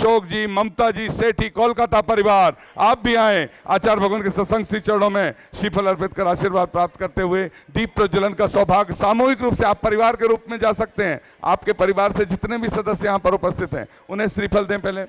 अशोक जी, ममता जी, सेठी, कोलकाता परिवार, आप भी आए आचार्य भगवान के सत्संग श्री चरणों में श्रीफल अर्पित कर आशीर्वाद प्राप्त करते हुए दीप प्रज्वलन का सौभाग्य सामूहिक रूप से आप परिवार के रूप में जा सकते हैं। आपके परिवार से जितने भी सदस्य यहाँ पर उपस्थित हैं उन्हें श्रीफल दें। पहले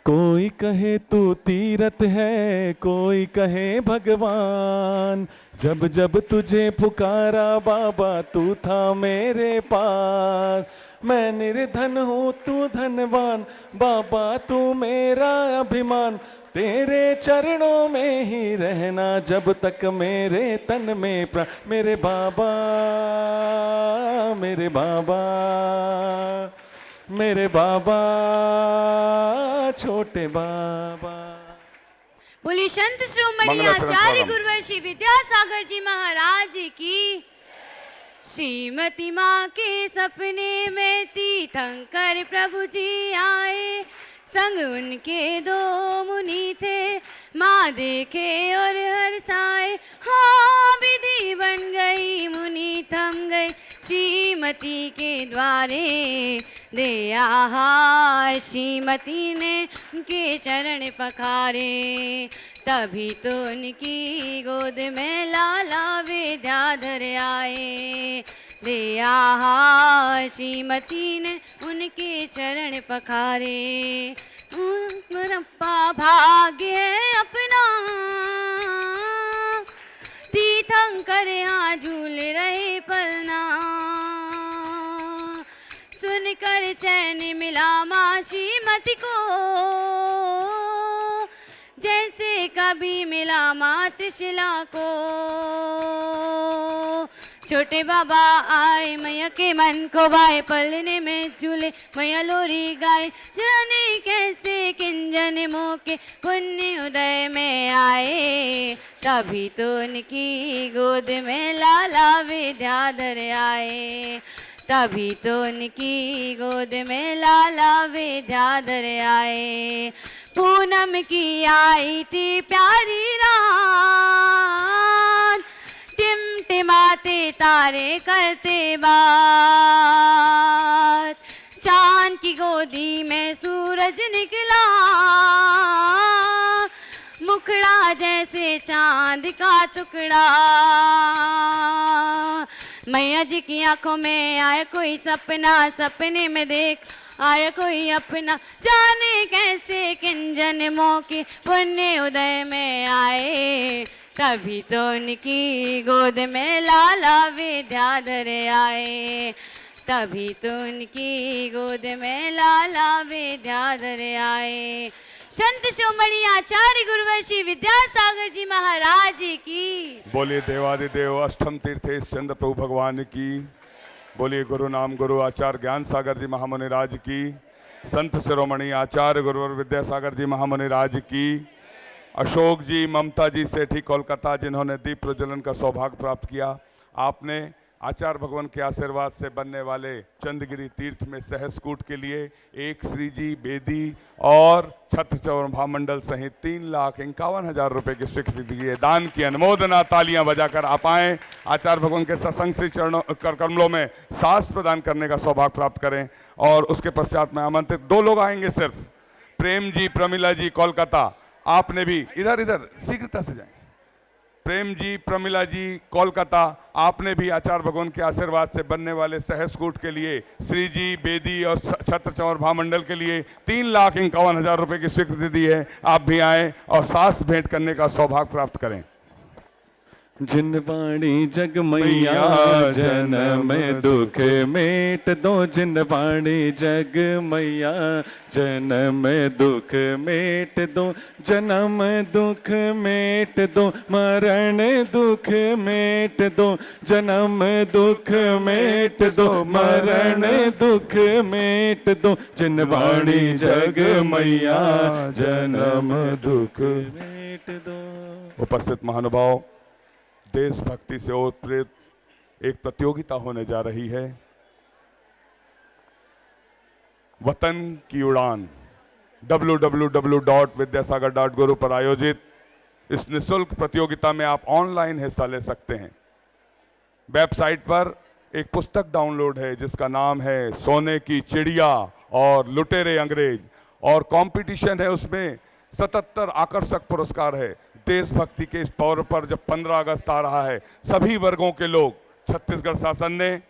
कोई कहे तू तीरथ है, कोई कहे भगवान, जब जब तुझे पुकारा बाबा तू था मेरे पास। मैं निर्धन हूँ तू धनवान, बाबा तू मेरा अभिमान, तेरे चरणों में ही रहना जब तक मेरे तन में प्राण। मेरे बाबा, मेरे बाबा, मेरे बाबा, छोटे बाबा। बोली संत श्रोमणी आचार्य गुरुवर श्री विद्यासागर जी महाराज की। श्रीमती माँ के सपने में तीर्थंकर प्रभु जी आए, संग उनके दो मुनि थे, माँ देखे और हर्षाए। हाँ विधि बन गई मुनि थम गए, श्रीमती के द्वारे दे आहा। श्रीमती ने उनके चरण पखारे, तभी तो उनकी गोद में लाला विद्याधर आए। दे आहा श्रीमती ने उनके चरण पखारे। रप्पा भाग्य है अपना, तीर्थंकर यहाँ झूल रहे पलना। सुनकर चैन मिला माँ श्रीमती को, जैसे कभी मिला माँ त्रिशला को। छोटे बाबा आए मैया के मन को भाए, पलने में झूले मैया लोरी गाए। जाने कैसे किंजन मौके पुण्य उदय में आए, तभी तो उनकी गोद में लाला विद्याधर आए। तभी तो उनकी गोद में लाला विद्याधर आए। पूनम की आई थी प्यारी रात, टिमटिमाते तारे करते बात। चांद की गोदी में सूरज निकला, मुखड़ा जैसे चांद का टुकड़ा। मैया जी की आंखों में आया कोई सपना, सपने में देख आया कोई अपना। जाने कैसे किंजन मौके पुण्य उदय में आए, तभी तो उनकी गोद में लाला विद्याधर आए। तभी तो उनकी गोद में लाला विद्याधर आए। संत शिरोमणि आचार्य गुरुवर श्री विद्यासागर जी महाराज की। बोलिए देवादिदेव अष्टम तीर्थेश चंद्र प्रभु भगवान की। बोलिए गुरु नाम गुरु आचार्य ज्ञान सागर जी महामुनि राज की। संत शिरोमणि आचार्य गुरुवर विद्यासागर जी महामुनि राज की। अशोक जी, ममता जी, सेठी कोलकाता, जिन्होंने दीप प्रज्वलन का सौभाग्य प्राप्त किया। आपने आचार्य भगवान के आशीर्वाद से बनने वाले चंद्रगिरी तीर्थ में सहस्कूट के लिए एक श्रीजी बेदी और छत्र चौर महामंडल सहित 3,51,000 रुपये की स्वीकृति दी है। दान की अनुमोदना तालियां बजाकर आप आएँ, आचार्य भगवान के सत्संग श्री चरणों कमलों में सांस प्रदान करने का सौभाग्य प्राप्त करें। और उसके पश्चात में आमंत्रित 2 लोग आएंगे सिर्फ, प्रेम जी, प्रमिला जी, कोलकाता। आपने भी इधर इधर शीघ्रता से जाएं। प्रेम जी, प्रमिला जी, कोलकाता, आपने भी आचार्य भगवान के आशीर्वाद से बनने वाले सहस्कूट के लिए श्री जी बेदी और छत्र चौर महामंडल के लिए 3,51,000 रुपये की स्वीकृति दी है। आप भी आएँ और सास भेंट करने का सौभाग्य प्राप्त करें। जिनवाणी जग मैया जन्म दुख मेट दो, जिनवाणी जग मैया जन्म दुख मेट दो। जन्म दुख मेट दो, मरण दुख मेट दो। जन्म दुख मेट दो, मरण दुख मेट दो। जिनवाणी जग मैया जन्म दुख मेट दो। उपस्थित महानुभाव, देशभक्ति से ओतप्रोत एक प्रतियोगिता होने जा रही है। वतन की उड़ान www.vidyasagar.guru पर आयोजित इस निःशुल्क प्रतियोगिता में आप ऑनलाइन हिस्सा ले सकते हैं। वेबसाइट पर एक पुस्तक डाउनलोड है जिसका नाम है सोने की चिड़िया और लुटेरे अंग्रेज। और कंपटीशन है, उसमें 77 आकर्षक पुरस्कार है। देशभक्ति के इस पर्व पर जब 15 अगस्त आ रहा है, सभी वर्गों के लोग, छत्तीसगढ़ शासन ने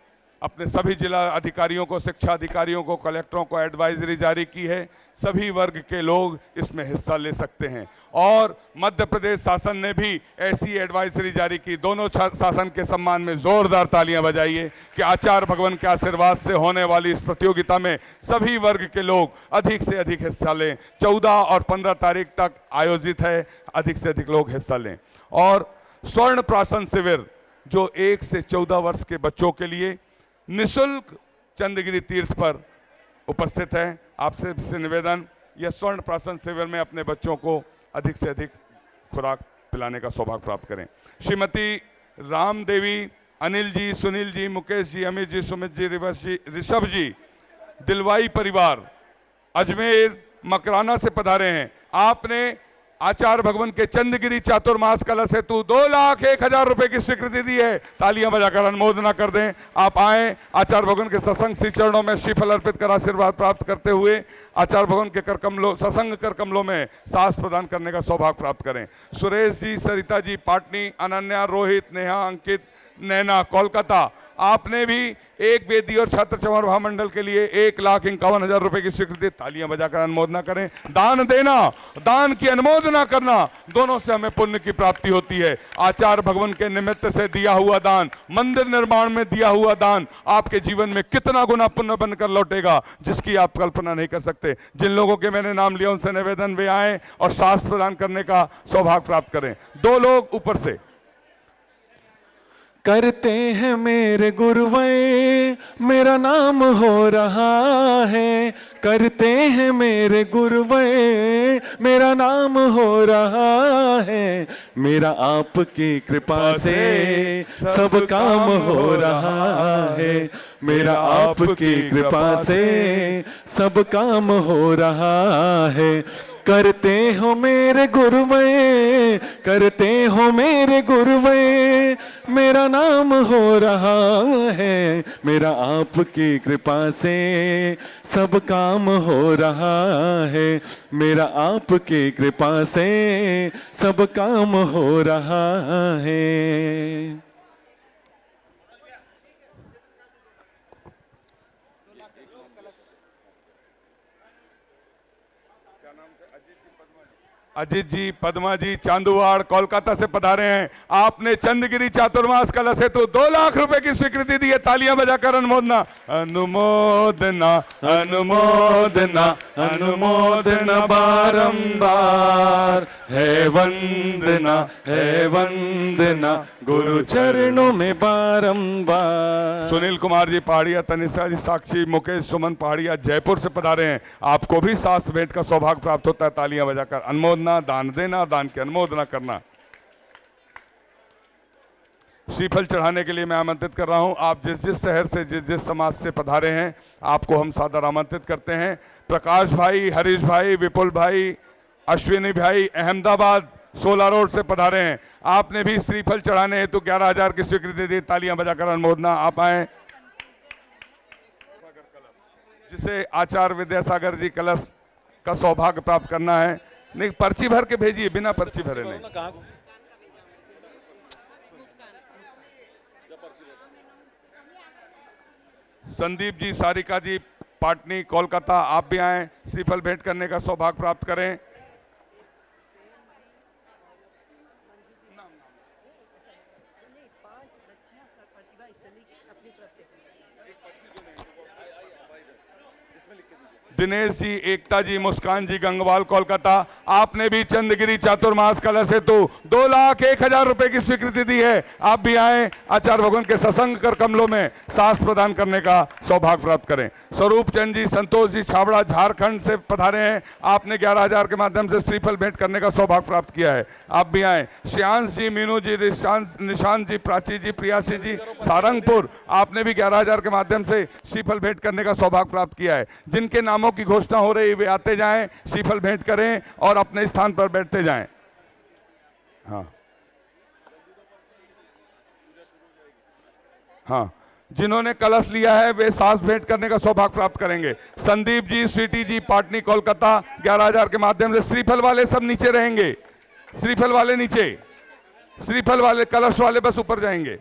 अपने सभी जिला अधिकारियों को, शिक्षा अधिकारियों को, कलेक्टरों को एडवाइजरी जारी की है, सभी वर्ग के लोग इसमें हिस्सा ले सकते हैं। और मध्य प्रदेश शासन ने भी ऐसी एडवाइजरी जारी की। दोनों शासन के सम्मान में जोरदार तालियां बजाइए कि आचार्य भगवान के आशीर्वाद से होने वाली इस प्रतियोगिता में सभी वर्ग के लोग अधिक से अधिक हिस्सा लें। 14 और 15 तारीख तक आयोजित है, अधिक से अधिक लोग हिस्सा लें। और स्वर्ण प्राशन शिविर जो 1 से 14 वर्ष के बच्चों के लिए निःशुल्क चंद्रगिरी तीर्थ पर उपस्थित है। आपसे से निवेदन, यह स्वर्ण प्राशन शिविर में अपने बच्चों को अधिक से अधिक खुराक पिलाने का सौभाग्य प्राप्त करें। श्रीमती राम देवी, अनिल जी, सुनील जी, मुकेश जी, अमित जी, सुमित जी, ऋषभ जी, दिलवाई परिवार अजमेर मकराना से पधारे हैं। आपने आचार्य भगवान के चंद्रगिरी चातुर्मास कलश हेतु 2,01,000 रुपए की स्वीकृति दी है। तालियां बजाकर अनुमोदना कर दें। आप आए, आचार्य भगवान के सत्संग श्री चरणों में श्रीफल अर्पित कर आशीर्वाद प्राप्त करते हुए आचार्य भगवान के कर कमलों, सत्संग कर कमलों में साहस प्रदान करने का सौभाग्य प्राप्त करें। सुरेश जी, सरिता जी, पाटनी, अनन्या, रोहित, नेहा, अंकित, नैना, कोलकाता, आपने भी एक वेदी और छात्र चंवर महामंडल के लिए 1,51,000 रुपए की स्वीकृति। तालियां बजाकर अनुमोदना करें। दान देना, दान की अनुमोदना करना, दोनों से हमें पुण्य की प्राप्ति होती है। आचार्य भगवान के निमित्त से दिया हुआ दान, मंदिर निर्माण में दिया हुआ दान आपके जीवन में कितना गुना पुण्य बनकर लौटेगा, जिसकी आप कल्पना नहीं कर सकते। जिन लोगों के मैंने नाम लिया उनसे निवेदन, वे आए और साहस प्रदान करने का सौभाग्य प्राप्त करें। 2 लोग ऊपर से करते हैं मेरे गुरुवे, मेरा नाम हो रहा है। करते हैं मेरे गुरुवे, मेरा नाम हो रहा है। मेरा आपकी कृपा से सब काम हो रहा है। मेरा आपकी कृपा से सब काम हो रहा है। करते हो मेरे गुरुवे, करते हो मेरे गुरुवे, मेरा नाम हो रहा है। मेरा आपकी कृपा से सब काम हो रहा है। मेरा आपकी कृपा से सब काम हो रहा है। अजीत जी, पद्मा जी, चांदुवाड़, कोलकाता से पधारे हैं। आपने चंद्रगिरी चातुर्मास कलश हेतु 2 लाख रुपए की स्वीकृति दी है। तालियां बजाकर अनुमोदना, अनुमोदना, अनुमोदना, अनुमोदना बारंबार है वंदना, है वंदना गुरु चरणों में बारंबार। सुनील कुमार जी पहाड़िया, तनिषा जी, साक्षी, मुकेश, सुमन पहाड़िया जयपुर से पधारे हैं। आपको भी सास भेंट का सौभाग्य प्राप्त होता है। तालियां बजाकर अनुमोदना, दान देना, दान की अनुमोदना करना। श्रीफल चढ़ाने के लिए मैं आमंत्रित कर रहा हूं। आप जिस जिस शहर से, जिस जिस समाज से पधारे हैं, आपको हम सादर आमंत्रित करते हैं। प्रकाश भाई, हरीश भाई, विपुल भाई, अश्विनी भाई अहमदाबाद 16 रोड से पधारे हैं। आपने भी श्रीफल चढ़ाने हेतु 11,000 की स्वीकृति दी। तालियां बजाकर अनुमोदना। आप आए। जिसे आचार्य विद्यासागर जी कलश का सौभाग्य प्राप्त करना है, नहीं पर्ची भर के भेजिए, बिना पर्ची भरे नहीं। संदीप जी, सारिका जी, पाटनी, कोलकाता, आप भी आए, श्रीफल भेंट करने का सौभाग्य प्राप्त करें। दिनेश जी, एकता जी, मुस्कान जी, गंगवाल, कोलकाता, आपने भी चंद्रगिरी चातुर्मास कलश हेतु 2,01,000 रुपए की स्वीकृति दी है। आप भी आए, आचार्य भगवान के सत्संग कर कमलों में साहस प्रदान करने का सौभाग्य प्राप्त करें। स्वरूप चंद जी, संतोष जी, छाबड़ा झारखंड से पधारे हैं। आपने 11,000 के माध्यम से श्रीफल भेंट करने का सौभाग्य प्राप्त किया है। आप भी आए। श्यांश जी, मीनू जी, निशांत जी, प्राची जी, प्रियासी जी, सारंगपुर, आपने भी 11,000 के माध्यम से श्रीफल भेंट करने का सौभाग्य प्राप्त किया है। जिनके नामों की घोषणा हो रही, वे आते जाएं, श्रीफल भेंट करें और अपने स्थान पर बैठते जाएं। हाँ हाँ, जिन्होंने कलश लिया है वे सास भेंट करने का सौभाग्य प्राप्त करेंगे। संदीप जी, स्वीटी जी, पाटनी कोलकाता 11,000 के माध्यम से। श्रीफल वाले सब नीचे रहेंगे, श्रीफल वाले नीचे, श्रीफल वाले, कलश वाले बस ऊपर जाएंगे।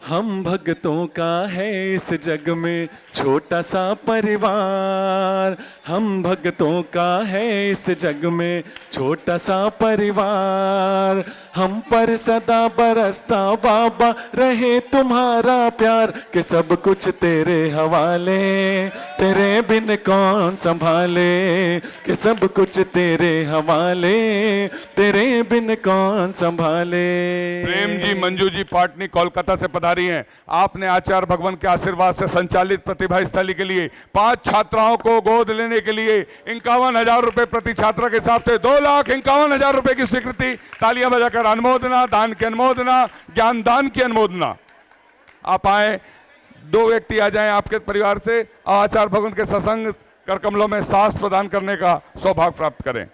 हम भक्तों का है इस जग में छोटा सा परिवार, हम भक्तों का है इस जग में छोटा सा परिवार। हम पर सदा बरसता बाबा रहे तुम्हारा प्यार, कि सब कुछ तेरे हवाले, तेरे बिन कौन संभाले, कि सब कुछ तेरे हवाले, तेरे बिन कौन संभाले। प्रेम जी, मंजू जी, पाटनी कोलकाता से पधारी हैं। आपने आचार्य भगवान के आशीर्वाद से संचालित प्रतिभा स्थली के लिए 5 छात्राओं को गोद लेने के लिए 51,000 रुपए प्रति छात्रा के हिसाब से 2,51,000 रुपए की स्वीकृति। तालियां बजाकर अनुमोदना, दान की अनुमोदना, ज्ञान दान की अनुमोदना। आप आए, 2 व्यक्ति आ जाएं आपके परिवार से, आचार्य भगवान के सत्संग कर कमलों में सास प्रदान करने का सौभाग्य प्राप्त करें।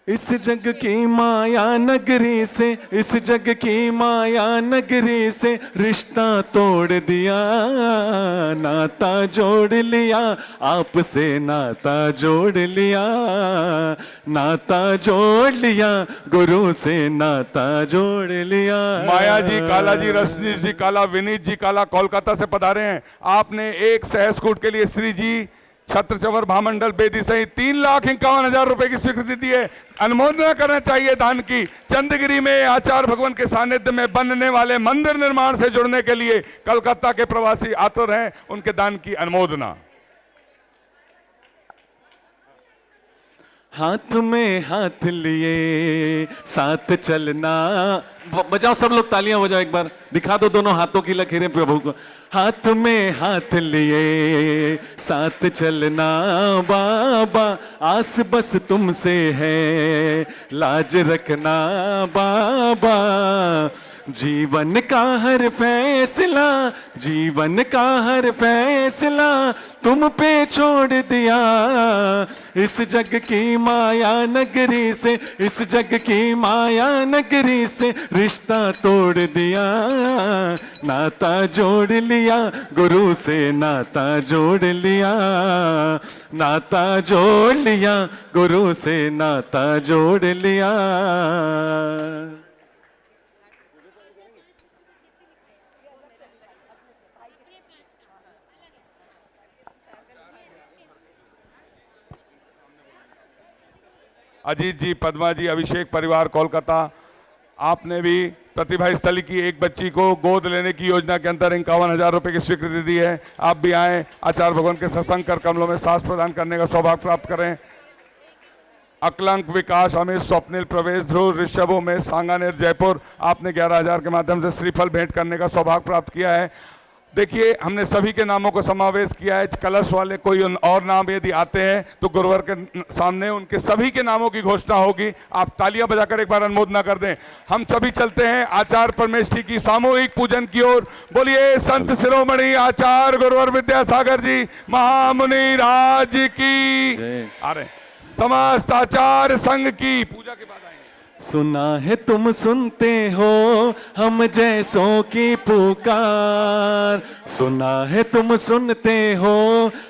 इस जग की माया नगरी से, इस जग की माया नगरी से रिश्ता तोड़ दिया, नाता जोड़ लिया, आपसे नाता जोड़ लिया, नाता जोड़ लिया, गुरु से नाता जोड़ लिया। माया जी काला जी, रश्मि जी काला, विनीत जी काला कोलकाता से पधारे हैं। आपने एक सहस्कूट के लिए श्री जी छत्र चवर भामंडल बेदी सहित 3,51,000 रुपए की स्वीकृति दी है। अनुमोदना करना चाहिए दान की। चंदगिरी में आचार्य भगवान के सानिध्य में बनने वाले मंदिर निर्माण से जुड़ने के लिए कलकत्ता के प्रवासी आतुर हैं, उनके दान की अनुमोदना। हाथ में हाथ लिए साथ चलना, बजाओ सब लोग, तालियां बजाओ, एक बार दिखा दो दोनों हाथों की लकीरें प्रभु को। हाथ में हाथ लिए साथ चलना बाबा, आस बस तुमसे है, लाज रखना बाबा। जीवन का हर फैसला, जीवन का हर फैसला तुम पे छोड़ दिया। इस जग की माया नगरी से, इस जग की माया नगरी से रिश्ता तोड़ दिया, नाता जोड़ लिया, गुरु से नाता जोड़ लिया, नाता जोड़ लिया, गुरु से नाता जोड़ लिया। अजीत जी, पद्मा जी, अभिषेक परिवार कोलकाता, आपने भी प्रतिभा स्थली की एक बच्ची को गोद लेने की योजना के अंदर 51,000 रुपए की स्वीकृति दी है। आप भी आए, आचार्य भगवान के सत्संग कर कमलों में सास प्रदान करने का सौभाग्य प्राप्त करें। अकलंक, विकास, अमित, स्वप्निल, प्रवेश, ध्रुव, ऋषभों में सांगानेर जयपुर, आपने 11,000 के माध्यम से श्रीफल भेंट करने का सौभाग्य प्राप्त किया है। देखिए, हमने सभी के नामों को समावेश किया है। कलश वाले कोई और नाम यदि आते हैं तो गुरुवर के सामने उनके सभी के नामों की घोषणा होगी। आप तालियां बजाकर एक बार अनुमोदना कर दें। हम सभी चलते हैं आचार्य परमेष्ठी की सामूहिक पूजन की ओर। बोलिए संत शिरोमणि आचार्य गुरुवर विद्यासागर जी महामुनि राज की, अरे समस्त आचार्य संघ की। पूजा के बाद सुना है तुम सुनते हो हम जैसों की पुकार, सुना है तुम सुनते हो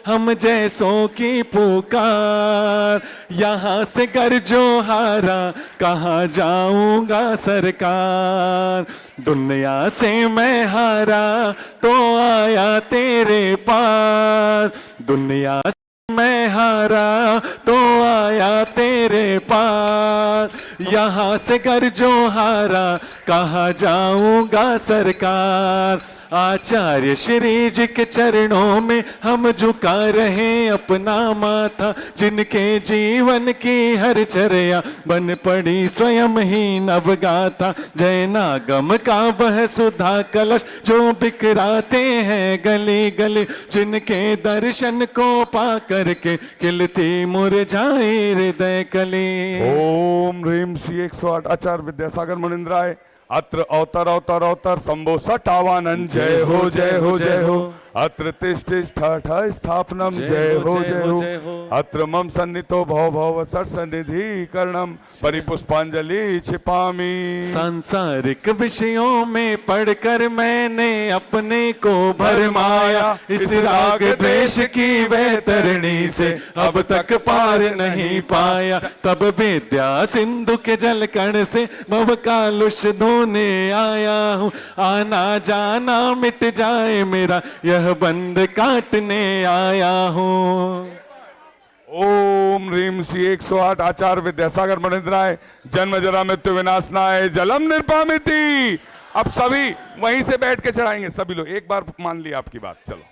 हम जैसों की पुकार। यहाँ से घर जो हारा कहाँ जाऊंगा सरकार, दुनिया से मैं हारा तो आया तेरे पार, दुनिया मैं हारा तो आया तेरे पार। यहाँ से घर जो हारा कहाँ जाऊंगा सरकार। आचार्य श्री जी के चरणों में हम झुका रहे अपना माथा, जिनके जीवन की हर चर्या बन पड़ी स्वयं ही नवगाथा। जय नागम का वह सुधा कलश जो बिखराते हैं गली गली, जिनके दर्शन को पा करके खिलती मुरझाई हृदय कली। ओम ह्रीम श्री 108 आचार्य विद्यासागर मुनिंद्राय अत्र अवतर अवतर अवतर शंभो सटावानंद। जय हो जय हो जय हो। अत्र तिष्ठिष्ठ स्थापनम जय हो जय हो अत्र मम सन्नितो भव भव सर्वसन्निधि कर्णम परिपुष्पांजलि छिपामी। सांसारिक विषयों में पढ़कर मैंने अपने को भरमाया, इस राग द्वेष की वैतरणी से अब तक पार नहीं पाया। तब विद्या सिंधु के जल कण से भव कालुष धोने आया हूँ, आना जाना मिट जाए मेरा यह बंध काटने आया हूँ। ओम ह्रीम श्री 108 आचार्य विद्यासागर मणिन्द्राय जन्म जरा मृत्यु विनाशनाय जलम निर्पामिति। अब सभी वहीं से बैठ के चढ़ाएंगे सभी लोग। एक बार मान लिया आपकी बात, चलो।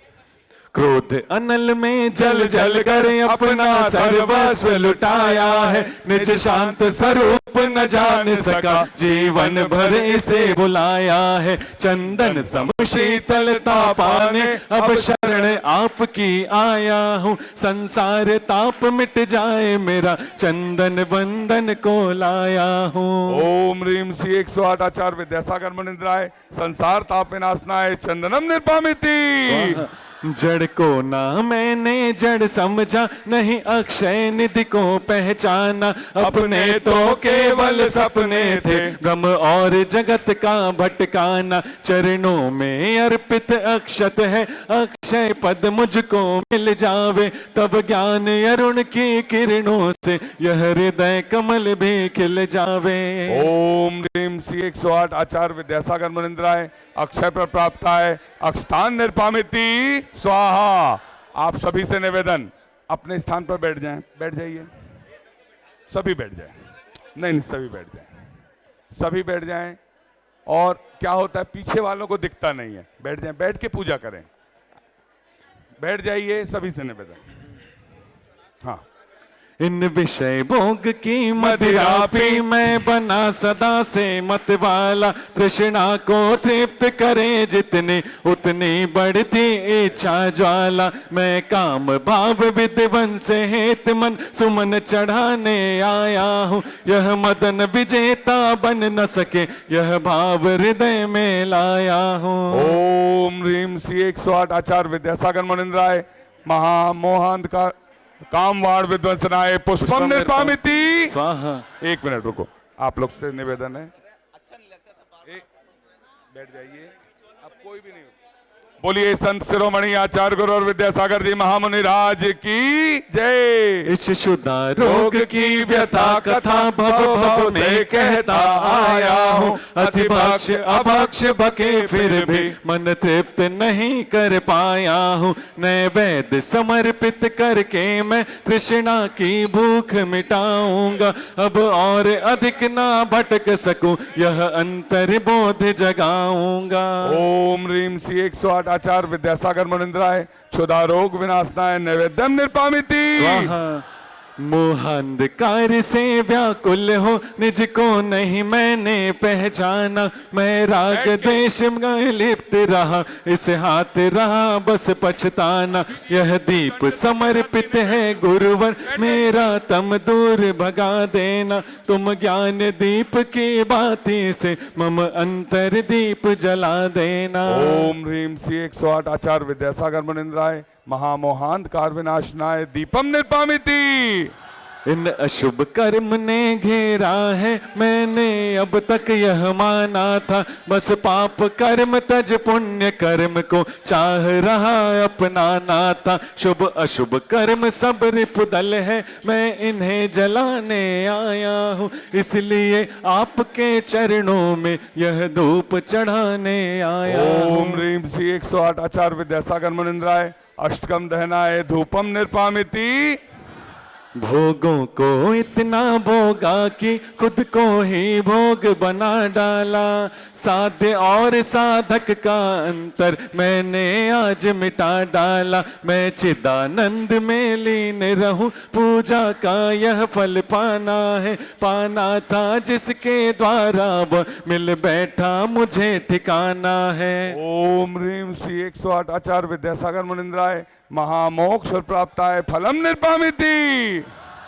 क्रोध अनल में जल जल कर अपना सर्वस्व लुटाया है, निज शांत स्वरूप न जान सका जीवन भर इसे बुलाया है। चंदन सम शीतलता पाने अब शरण आपकी आया हूँ, संसार ताप मिट जाए मेरा चंदन बंधन को लाया हूँ। ओम ह्रीम श्री 108 आचार्य विद्यासागर मणिन्द्राय संसार ताप विनाशनाय चंदनम निर्पामिति। जड़ को ना मैंने जड़ समझा, नहीं अक्षय निधि को पहचाना। अपने तो केवल सपने थे गम और जगत का भटकाना। चरणों में अर्पित अक्षत है, अक्षय पद मुझको मिल जावे। तब ज्ञान अरुण की किरणों से यह हृदय कमल भी खिल जावे। ओम ह्रीम श्री 108 आचार्य विद्यासागर मणिन्द्राय अक्षय पर प्राप्त है अक्षतान निर्पामिति स्वाहा। आप सभी से निवेदन, अपने स्थान पर बैठ जाएं। बैठ जाइए, सभी बैठ जाएं। नहीं, सभी बैठ जाएं, सभी बैठ जाएं। और क्या होता है, पीछे वालों को दिखता नहीं है। बैठ जाएं, बैठ के पूजा करें। बैठ जाइए, सभी से निवेदन। हाँ, इन विषय भोग की मदिरा पी मैं बना सदा से मत वाला। तृष्णा को तृप्त करे जितनी उतनी बढ़ती इच्छा ज्वाला। मैं काम भाव विद्वन से हेत मन सुमन चढ़ाने आया हूँ। यह मदन विजेता बन न सके यह भाव हृदय में लाया हूँ। ओम ह्रीम श्री 108 आचार्य विद्यासागर मणिन्द्राय महामोहांत का कामवाण विध्वंसनाय पुष्पम निर्पामिति स्वाहा। एक मिनट रुको, आप लोग से निवेदन है, बैठ जाइए। अब कोई भी नहीं। बोलिए संत शिरोमणि आचार्य गुरु और विद्यासागर जी महामुनि राज की जय। इस शुदा रोग की व्यथा कथा भव भव में कहता आया हूँ। अतिभक्ष अभक्ष बके फिर भी मन तृप्त नहीं कर पाया हूँ। नैवेद्य समर्पित करके मैं तृष्णा की भूख मिटाऊंगा। अब और अधिक ना भटक सकूं यह अंतर बोध जगाऊंगा। ओम ह्रीम श्री 108 आचार्य विद्यासागर मणिन्द्राय क्षुधा रोग विनाशनाय नैवेद्यम निर्पामिति स्वाहा। मोहांधकार से व्याकुल हो निज को नहीं मैंने पहचाना। मैं राग देश में लिप्त रहा, इस हाथ रहा बस पछताना। यह दीप समर्पित है गुरुवर मेरा तम दूर भगा देना। तुम ज्ञान दीप की बाती से मम अंतर दीप जला देना। ओम ह्रीम श्री 108 आचार्य विद्यासागर मणिन्द्राय महामोहांत कार विनाशनाय दीपम निर्पामिति। इन अशुभ कर्म ने घेरा है मैंने अब तक यह माना था। बस पाप कर्म तज पुण्य कर्म को चाह रहा अपनाना था। शुभ अशुभ कर्म सब रिपुदल है मैं इन्हें जलाने आया हूँ। इसलिए आपके चरणों में यह धूप चढ़ाने आया हूँ। ओम ह्रीम श्री 108 आचार्य विद्यासागर मणिन्द्राय अष्टकम दहनाय धूपम निर्पामिति। भोगों को इतना भोगा कि खुद को ही भोग बना डाला। साध्य और साधक का अंतर मैंने आज मिटा डाला। मैं चिदानंद में लीन रहूं, पूजा का यह फल पाना है। पाना था जिसके द्वारा वह मिल बैठा मुझे ठिकाना है। ओम ह्रीम श्री 108 आचार्य विद्यासागर मणिन्द्राय महामोक्ष प्राप्ताय फलम निर्पामिति।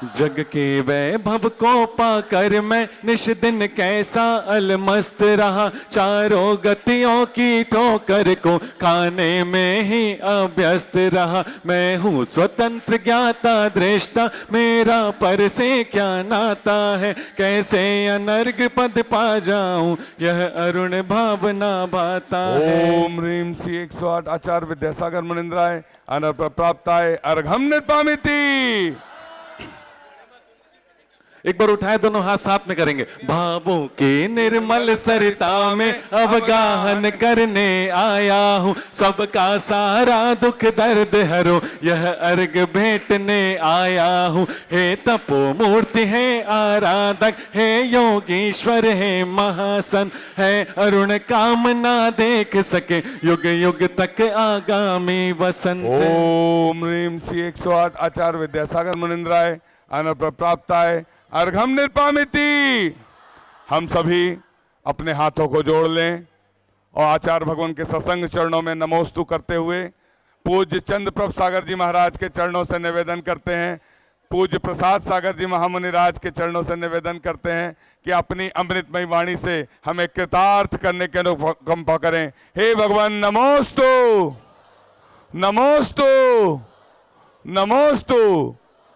जग के वैभव को पाकर मैं निश दिन कैसा अलमस्त रहा, चारों गतियों की ठोकर को खाने में ही अभ्यस्त रहा। मैं हूँ स्वतंत्र ज्ञाता दृष्टा, मेरा पर से क्या नाता है, कैसे अनर्घ पद पा जाऊं यह अरुण भावना भाता है। ओम ह्रीम श्री 108 आचार्य विद्यासागर मुनिंद्राय अनर्प प्राप्ताय अर्घम निर्पामिति। एक बार उठाए दोनों हाथ साथ में करेंगे। भावों की निर्मल सरिता में अवगाहन करने आया हूँ, सबका सारा दुख दर्द हरो यह अर्घ भेंटने आया हूँ। हे तपो मूर्ति है आराधक, हे योगीश्वर है महासन, है अरुण कामना देख सके युग युग तक आगामी वसंत। ओम ह्रीम श्री 108 आचार्य विद्यासागर मुनिंद्राय अनर्प प्राप्ताय अर्घम निर्पामिति। हम सभी अपने हाथों को जोड़ लें और आचार्य भगवान के सत्संग चरणों में नमोस्तु करते हुए पूज्य चंद्रप्रभ सागर जी महाराज के चरणों से निवेदन करते हैं, पूज्य प्रसाद सागर जी महामुनि राज के चरणों से निवेदन करते हैं कि अपनी अमृतमयी वाणी से हमें कृतार्थ करने के अनुकंपा करें। हे भगवान नमोस्तु नमोस्तु नमोस्तु।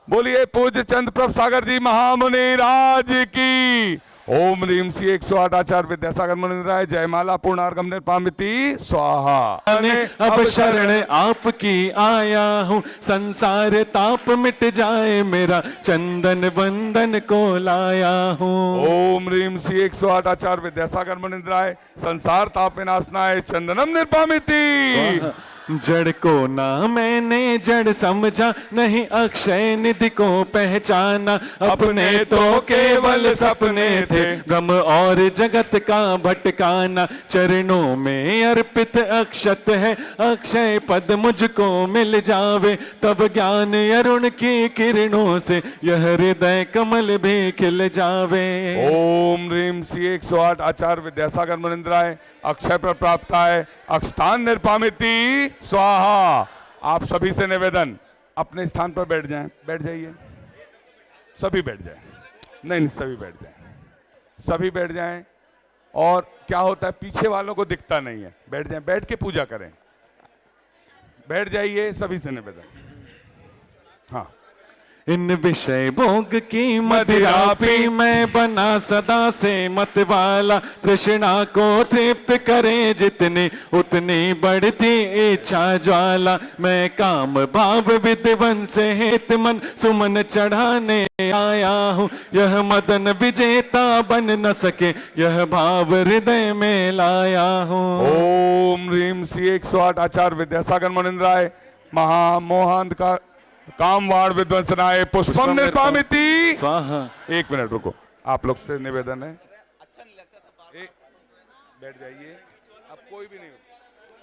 बोलिए पूज्य चंद्रप्रभ सागर जी महामुनि राज की। ओम ह्रीम श्री 108 आचार्य विद्यासागर मुनिंद्राय जयमाला पूर्णार्घम निर्पामिति स्वाहा। अब शरण आपकी आया हूँ, संसार ताप मिट जाए मेरा चंदन बंदन को लाया हूँ। ओम ह्रीम श्री 108 आचार्य विद्यासागर मुनिंद्राय संसार ताप विनाशनाय चंदनम निर्पामिति। जड़ को ना मैंने जड़ समझा, नहीं अक्षय निधि को पहचाना, अपने तो केवल सपने थे ब्रह्म और जगत का भटकाना। चरणों में अर्पित अक्षत है, अक्षय पद मुझको मिल जावे, तब ज्ञान अरुण की किरणों से यह हृदय कमल भी खिल जावे। ओम ह्रीम श्री 108 आचार्य विद्यासागर मुनिंद्राय अक्षय पर प्राप्त है अक्षतान निर्पामिति स्वाहा। आप सभी से निवेदन, अपने स्थान पर बैठ जाएं, बैठ जाइए, सभी बैठ जाएं, नहीं सभी बैठ जाएं, सभी बैठ जाएं। और क्या होता है पीछे वालों को दिखता नहीं है, बैठ जाएं, बैठ के पूजा करें, बैठ जाइए, सभी से निवेदन। हाँ, इन विषय भोग की मदिरा पी मैं बना सदा से मत वाला, तृष्णा को तृप्त करे जितनी उतनी बढ़ती इच्छा ज्वाला। मैं काम भाव विद्वंस हेत मन सुमन चढ़ाने आया हूँ, यह मदन विजेता बन न सके यह भाव हृदय में लाया हूँ। ओम ह्रीम श्री 108 आचार्य विद्यासागर मुनिंद्राय महामोहांत का कामवाण विध्वंसनाय पुष्पम निर्पामिति स्वाहा। एक मिनट रुको, आप लोग से निवेदन है, बैठ जाइए, अब कोई भी नहीं।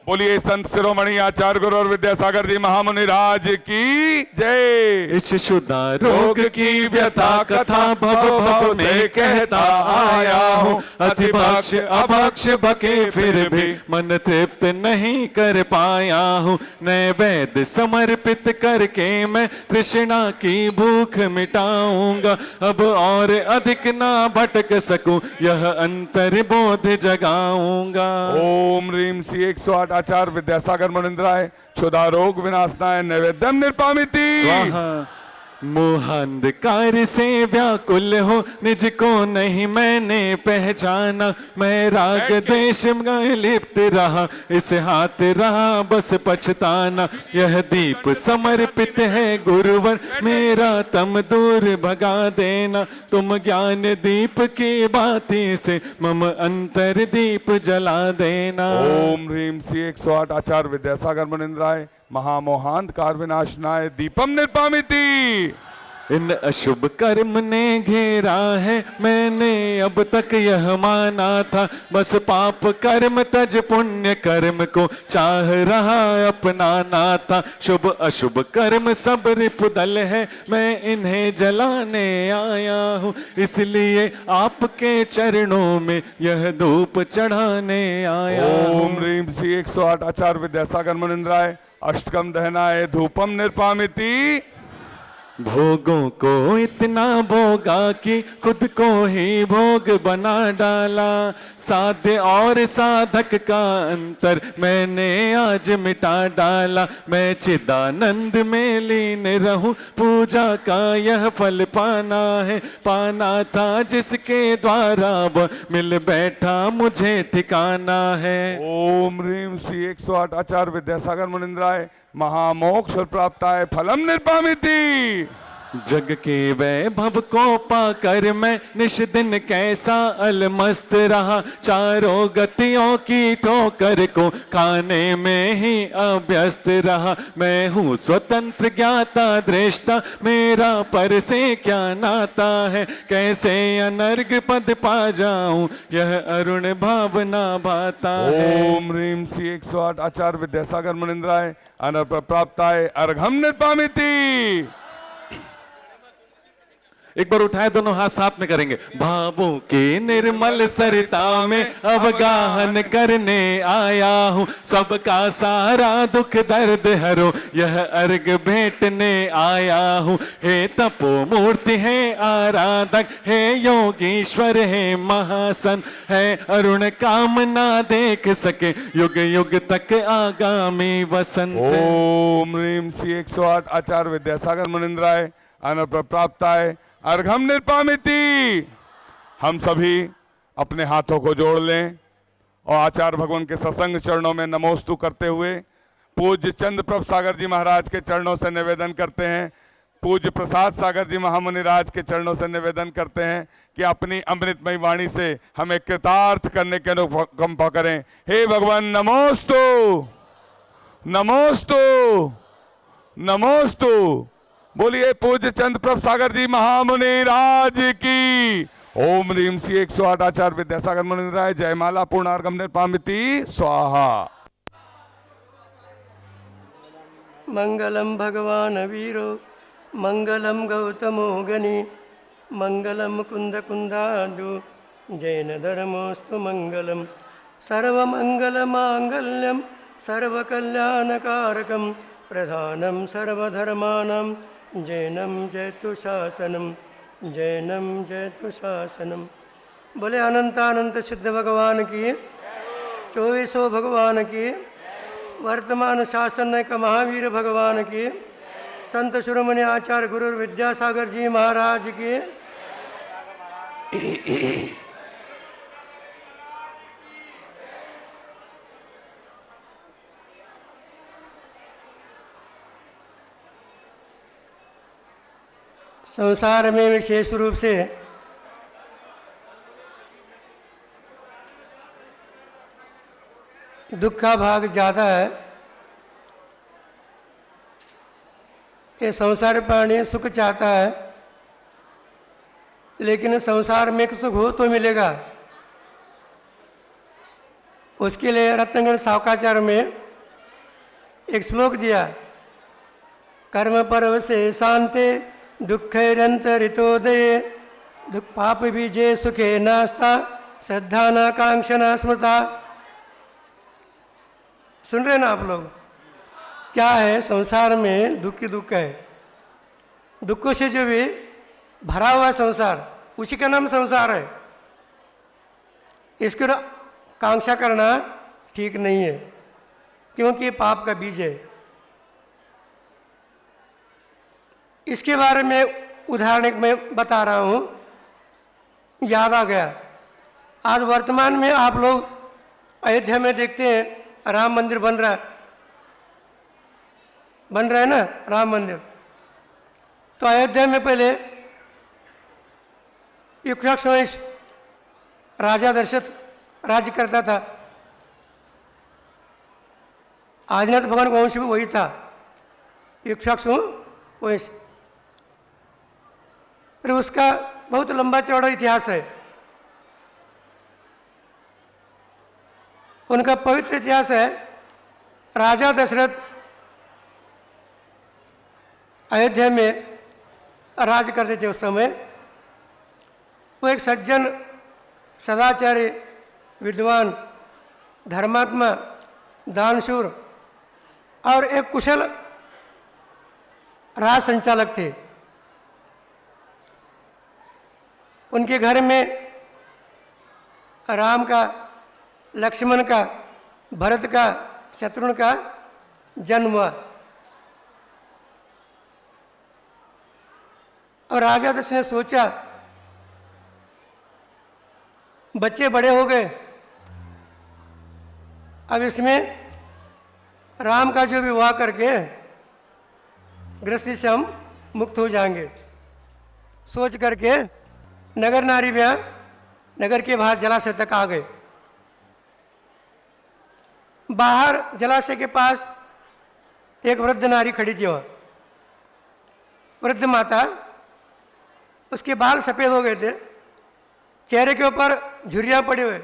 बोलिए संत शिरोमणि आचार्य गुरु और विद्यासागर जी महामुनि राज की जय। इस शुदा रोग की व्यथा कथा भव भव में कहता आया हूँ, अतिभक्ष अभक्ष बके फिर भी मन तृप्त नहीं कर पाया हूँ। नैवेद्य समर्पित करके मैं तृष्णा की भूख मिटाऊंगा, अब और अधिक ना भटक सकूं यह अंतर बोध जगाऊंगा। ओम ह्रीम श्री 108 आचार्य विद्यासागर मुनिंद्राय क्षुधा रोग विनाशनाय नैवेद्यम निर्पामिति स्वाहा। मोहांधकार से व्याकुल हो निज को नहीं मैंने पहचाना, मैं राग देश में लिप्त रहा इस हाथ रहा बस पछताना। यह दीप समर्पित है गुरुवर मेरा तम दूर भगा देना, तुम ज्ञान दीप की बाती से मम अंतर दीप जला देना। ओम ह्रीम श्री 108 आचार्य विद्यासागर मुनिंद्राय महामोहांधकार विनाशनाय दीपम निर्पामिति। इन अशुभ कर्म ने घेरा है मैंने अब तक यह माना था, बस पाप कर्म तज पुण्य कर्म को चाह रहा अपनाना था। शुभ अशुभ कर्म सब रिपुदल है मैं इन्हें जलाने आया हूँ, इसलिए आपके चरणों में यह धूप चढ़ाने आया हूँ। ओम ह्रीम श्री 108 आचार्य विद्यासागर मुनिंद्राय अष्टकम दहनाय धूपम निर्पामिति। भोगों को इतना भोगा कि खुद को ही भोग बना डाला। साध्य और साधक का अंतर मैंने आज मिटा डाला। मैं चिदानंद में लीन रहूं, पूजा का यह फल पाना है। पाना था जिसके द्वारा वह मिल बैठा, मुझे ठिकाना है। ओम ह्रीम श्री 108 आचार्य विद्यासागर मुनिंद्राय महामोक्ष प्राप्ताय फलम निर्पामिति। जग के वैभव को पाकर मैं निश दिन कैसा अलमस्त रहा। चारों गतियों की ठोकर को खाने में ही अभ्यस्त रहा। मैं हूँ स्वतंत्र ज्ञाता दृष्टा, मेरा पर से क्या नाता है। कैसे अनर्घ पद पा जाऊं, यह अरुण भावना भाता है। ओम ह्रीम श्री 108 आचार्य विद्यासागर मुनिंद्राय अनर्घ प्राप्ताय अर्घम निर्पामिति। एक बार उठाए दोनों हाथ साथ में करेंगे। भावों की निर्मल सरिता में अवगाहन करने आया हूँ। सबका सारा दुख दर्द हरो, यह अर्घ भेंटने आया हूँ। हे तपो मूर्ति है आराधक, हे योगीश्वर है महासन, है अरुण कामना देख सके युग युग तक आगामी वसंत। ओम ह्रीम श्री 108 आचार्य विद्यासागर मुनिंद्राय अनर्घ प्राप्ताय अर्घम निर्पामिति। हम सभी अपने हाथों को जोड़ लें और आचार्य भगवान के सत्संग चरणों में नमोस्तु करते हुए पूज्य चंद्र प्रभ सागर जी महाराज के चरणों से निवेदन करते हैं, पूज्य प्रसाद सागर जी महामुनि राज के चरणों से निवेदन करते हैं कि अपनी अमृतमयी वाणी से हमें कृतार्थ करने के अनुकंपा करें। हे भगवान नमोस्तु नमोस्तु नमोस्तु। बोलिए पूज्य चंद्र प्रभ सागर जी महामुनि राज की। ओम ह्रीम श्री 108 आचार्य विद्यासागर मुनिंद्राय जयमाला पूर्णार्घम निर्पामिति स्वाहा। मंगलम भगवान वीरो मंगलम गौतमो गनि मंगलम कुंद कुंदादु जैन धर्मोस्तु मंगलम सर्वमंगल मांगल्यम सर्वकल्याणकारकम प्रधानम सर्वधर्मानां जैनम जयतु शासनम जैनम जयतु शासनम। बोले अनंतानंत सिद्ध भगवान की, 2400 भगवान की, वर्तमान शासन का महावीर भगवान की, संत शिरोमणि आचार्य गुरु विद्यासागर जी महाराज की। संसार में विशेष रूप से दुख का भाग ज़्यादा है। ये संसार प्राणी सुख चाहता है, लेकिन संसार में एक सुख हो तो मिलेगा। उसके लिए रत्नगण सावकाचार्य में एक श्लोक दिया, कर्म पर्व से शांते दुःखैरन्तरितोदये दुख पाप बीजे सुखे नास्ता श्रद्धा न कांक्षना स्मृता। सुन रहे ना आप लोग? क्या है संसार में? दुख ही दुख है। दुखों से जो भी भरा हुआ संसार, उसी का नाम संसार है। इसको कांक्षा करना ठीक नहीं है, क्योंकि पाप का बीज है। इसके बारे में उदाहरण मैं बता रहा हूँ, याद आ गया। आज वर्तमान में आप लोग अयोध्या में देखते हैं राम मंदिर बन रहा है ना, राम मंदिर। तो अयोध्या में पहले इक्ष्वाकु वंश राजा दशरथ राज्य करता था। आदिनाथ भगवान का वंश भी वही था, इक्ष्वाकु वंश। फिर उसका बहुत लंबा चौड़ा इतिहास है। उनका पवित्र इतिहास है। राजा दशरथ अयोध्या में राज करते थे उस समय। वो एक सज्जन, सदाचारी, विद्वान, धर्मात्मा, दानशूर और एक कुशल राज संचालक थे। उनके घर में राम का, लक्ष्मण का, भरत का, शत्रुघ्न का जन्म हुआ। और राजा दशरथ ने सोचा बच्चे बड़े हो गए, अब इसमें राम का जो विवाह करके गृहस्थी से हम मुक्त हो जाएंगे। सोच करके नगर नारी ब्याह नगर के बाहर जलाशय तक आ गए। बाहर जलाशय के पास एक वृद्ध नारी खड़ी थी। वहाँ वृद्ध माता, उसके बाल सफ़ेद हो गए थे, चेहरे के ऊपर झुर्रियाँ पड़े हुए,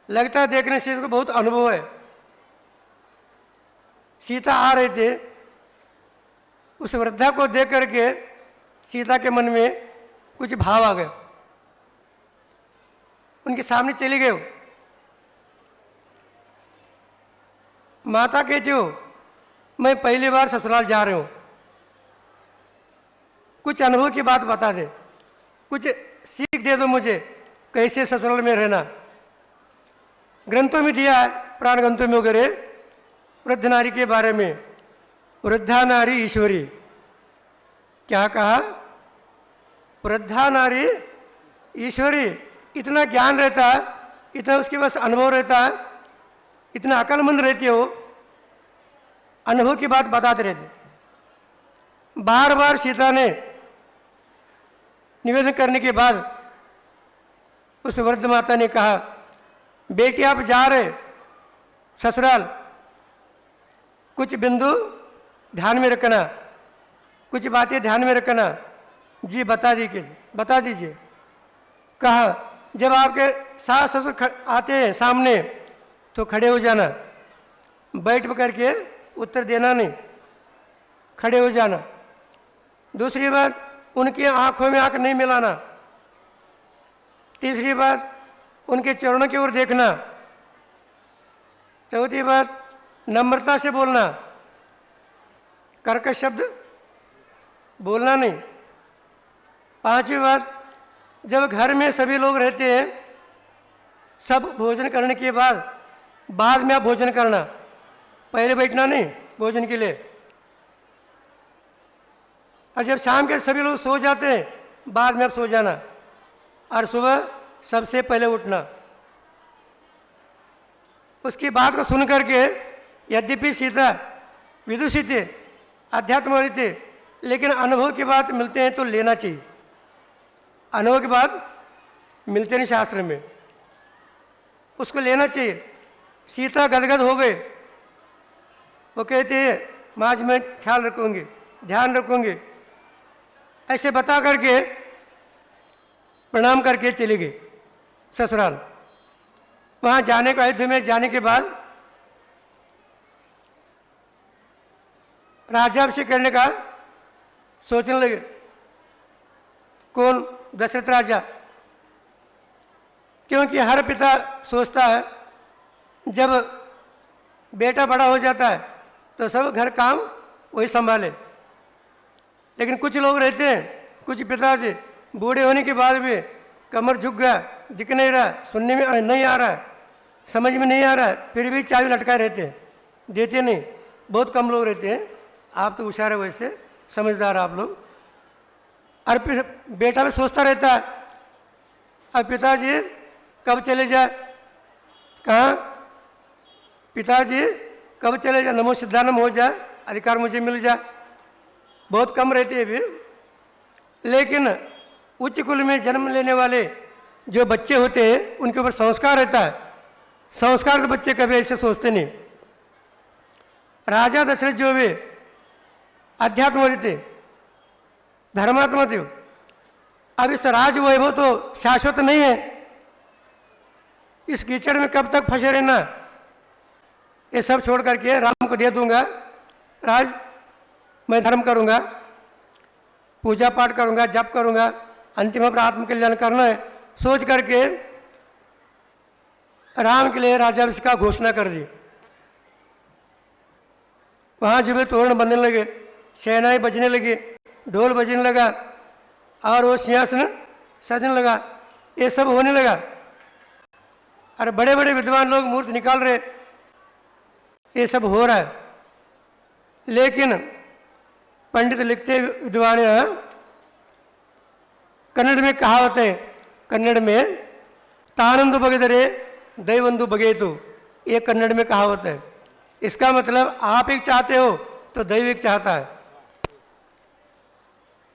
लगता है देखने से इसको बहुत अनुभव है। सीता आ रहे थे, उस वृद्धा को देख करके सीता के मन में कुछ भाव आ गए, उनके सामने चले गए। माता कहती हो मैं पहली बार ससुराल जा रही हूँ, कुछ अनुभव की बात बता दे, कुछ सीख दे दो मुझे कैसे ससुराल में रहना। ग्रंथों में दिया है, पुराण ग्रंथों में वगैरह वृद्ध नारी के बारे में, वृद्धा नारी ईश्वरी। क्या कहा? वृद्धा नारी ईश्वरी। इतना ज्ञान रहता है, इतना उसके पास अनुभव रहता है, इतना अक्लमंद रहती हो, अनुभव की बात बताते रहते। बार बार सीता ने निवेदन करने के बाद उस वृद्ध माता ने कहा बेटी आप जा रहे ससुराल, कुछ बिंदु ध्यान में रखना, कुछ बातें ध्यान में रखना। जी बता दीजिए। कहा जब आपके सास ससुर आते हैं सामने तो खड़े हो जाना, बैठ करके उत्तर देना नहीं, खड़े हो जाना। दूसरी बात उनकी आंखों में आंख नहीं मिलाना। तीसरी बात उनके चरणों की ओर देखना। चौथी बात नम्रता से बोलना, कर्कश शब्द बोलना नहीं। पांचवी बात जब घर में सभी लोग रहते हैं, सब भोजन करने के बाद में आप भोजन करना, पहले बैठना नहीं भोजन के लिए। और जब शाम के सभी लोग सो जाते हैं, बाद में आप सो जाना, और सुबह सबसे पहले उठना। उसकी बात को सुन करके यद्यपि सीता विदुषी थे, अध्यात्मवादी थे, लेकिन अनुभव की बात मिलते हैं तो लेना चाहिए। अनुभव की बात मिलते नहीं शास्त्र में, उसको लेना चाहिए। सीता गदगद हो गए, वो कहते हैं माँ आज मैं ख्याल रखूँगी, ध्यान रखूँगी, ऐसे बता करके प्रणाम करके चली गई ससुराल। वहाँ जाने का अयोध्या में जाने के बाद राज्याभिषेक करने का सोचने लगे। कौन? दशरथ राजा। क्योंकि हर पिता सोचता है जब बेटा बड़ा हो जाता है तो सब घर काम वही संभाले, लेकिन कुछ लोग रहते हैं, कुछ पिता से बूढ़े होने के बाद भी कमर झुक गया, दिख नहीं रहा, सुनने में नहीं आ रहा है, समझ में नहीं आ रहा है, फिर भी चाबी लटकाए रहते हैं, देते नहीं। बहुत कम लोग रहते हैं। आप तो होशियार है, वैसे समझदार आप लोग। और फिर बेटा भी सोचता रहता है अब पिताजी कब चले जाए, कहाँ पिताजी कब चले जाए, नमो सिद्धानम हो जाए, अधिकार मुझे मिल जाए। बहुत कम रहते हैं भी। लेकिन उच्च कुल में जन्म लेने वाले जो बच्चे होते हैं उनके ऊपर संस्कार रहता है। संस्कार के बच्चे कभी ऐसे सोचते नहीं। राजा दशरथ जो वे अध्यात्मवादी थे, धर्मात्मा थे। अब इस राज वैभव तो शाश्वत नहीं है, इस कीचड़ में कब तक फंसे रहना। ये सब छोड़ करके राम को दे दूंगा राज, मैं धर्म करूंगा, पूजा पाठ करूंगा, जप करूंगा, अंतिम अपना आत्मकल्याण करना है, सोच करके राम के लिए राज्याभिषेक का घोषणा कर दी। वहाँ जो भी तोरण बनने लगे, शहनाई बजने लगी, ढोल बजने लगा, और वो सिंहासन सजने लगा, ये सब होने लगा। अरे बड़े बड़े विद्वान लोग मूर्ति निकाल रहे, ये सब हो रहा है। लेकिन पंडित लिखते विद्वान यहाँ कन्नड़ में कहावत है, कन्नड़ में तानंदु बगेदरे दैवंदु बगेतु, ये कन्नड़ में कहावत है। इसका मतलब आप एक चाहते हो तो दैव एक चाहता है,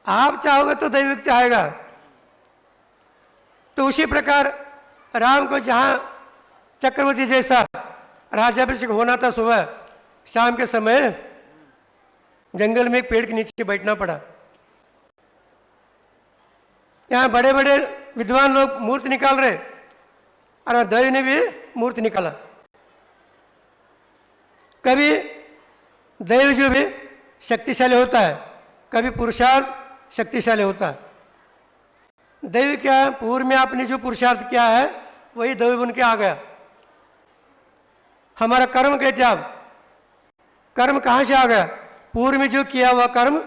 आप चाहोगे तो दैव एक चाहेगा। तो उसी प्रकार राम को जहाँ चक्रवर्ती जैसा राज्याभिषेक होना था, सुबह शाम के समय जंगल में एक पेड़ के नीचे बैठना पड़ा। यहाँ बड़े बड़े विद्वान लोग मूर्ति निकाल रहे और दैव ने भी मूर्ति निकाला। कभी दैव जो भी शक्तिशाली होता है, कभी पुरुषार्थ शक्तिशाली होता है। दैव क्या, पूर्व में आपने जो पुरुषार्थ किया है वही दैव बन के आ गया। हमारा कर्म कहते आप, कर्म कहाँ से आ गया? पूर्व में जो किया हुआ कर्म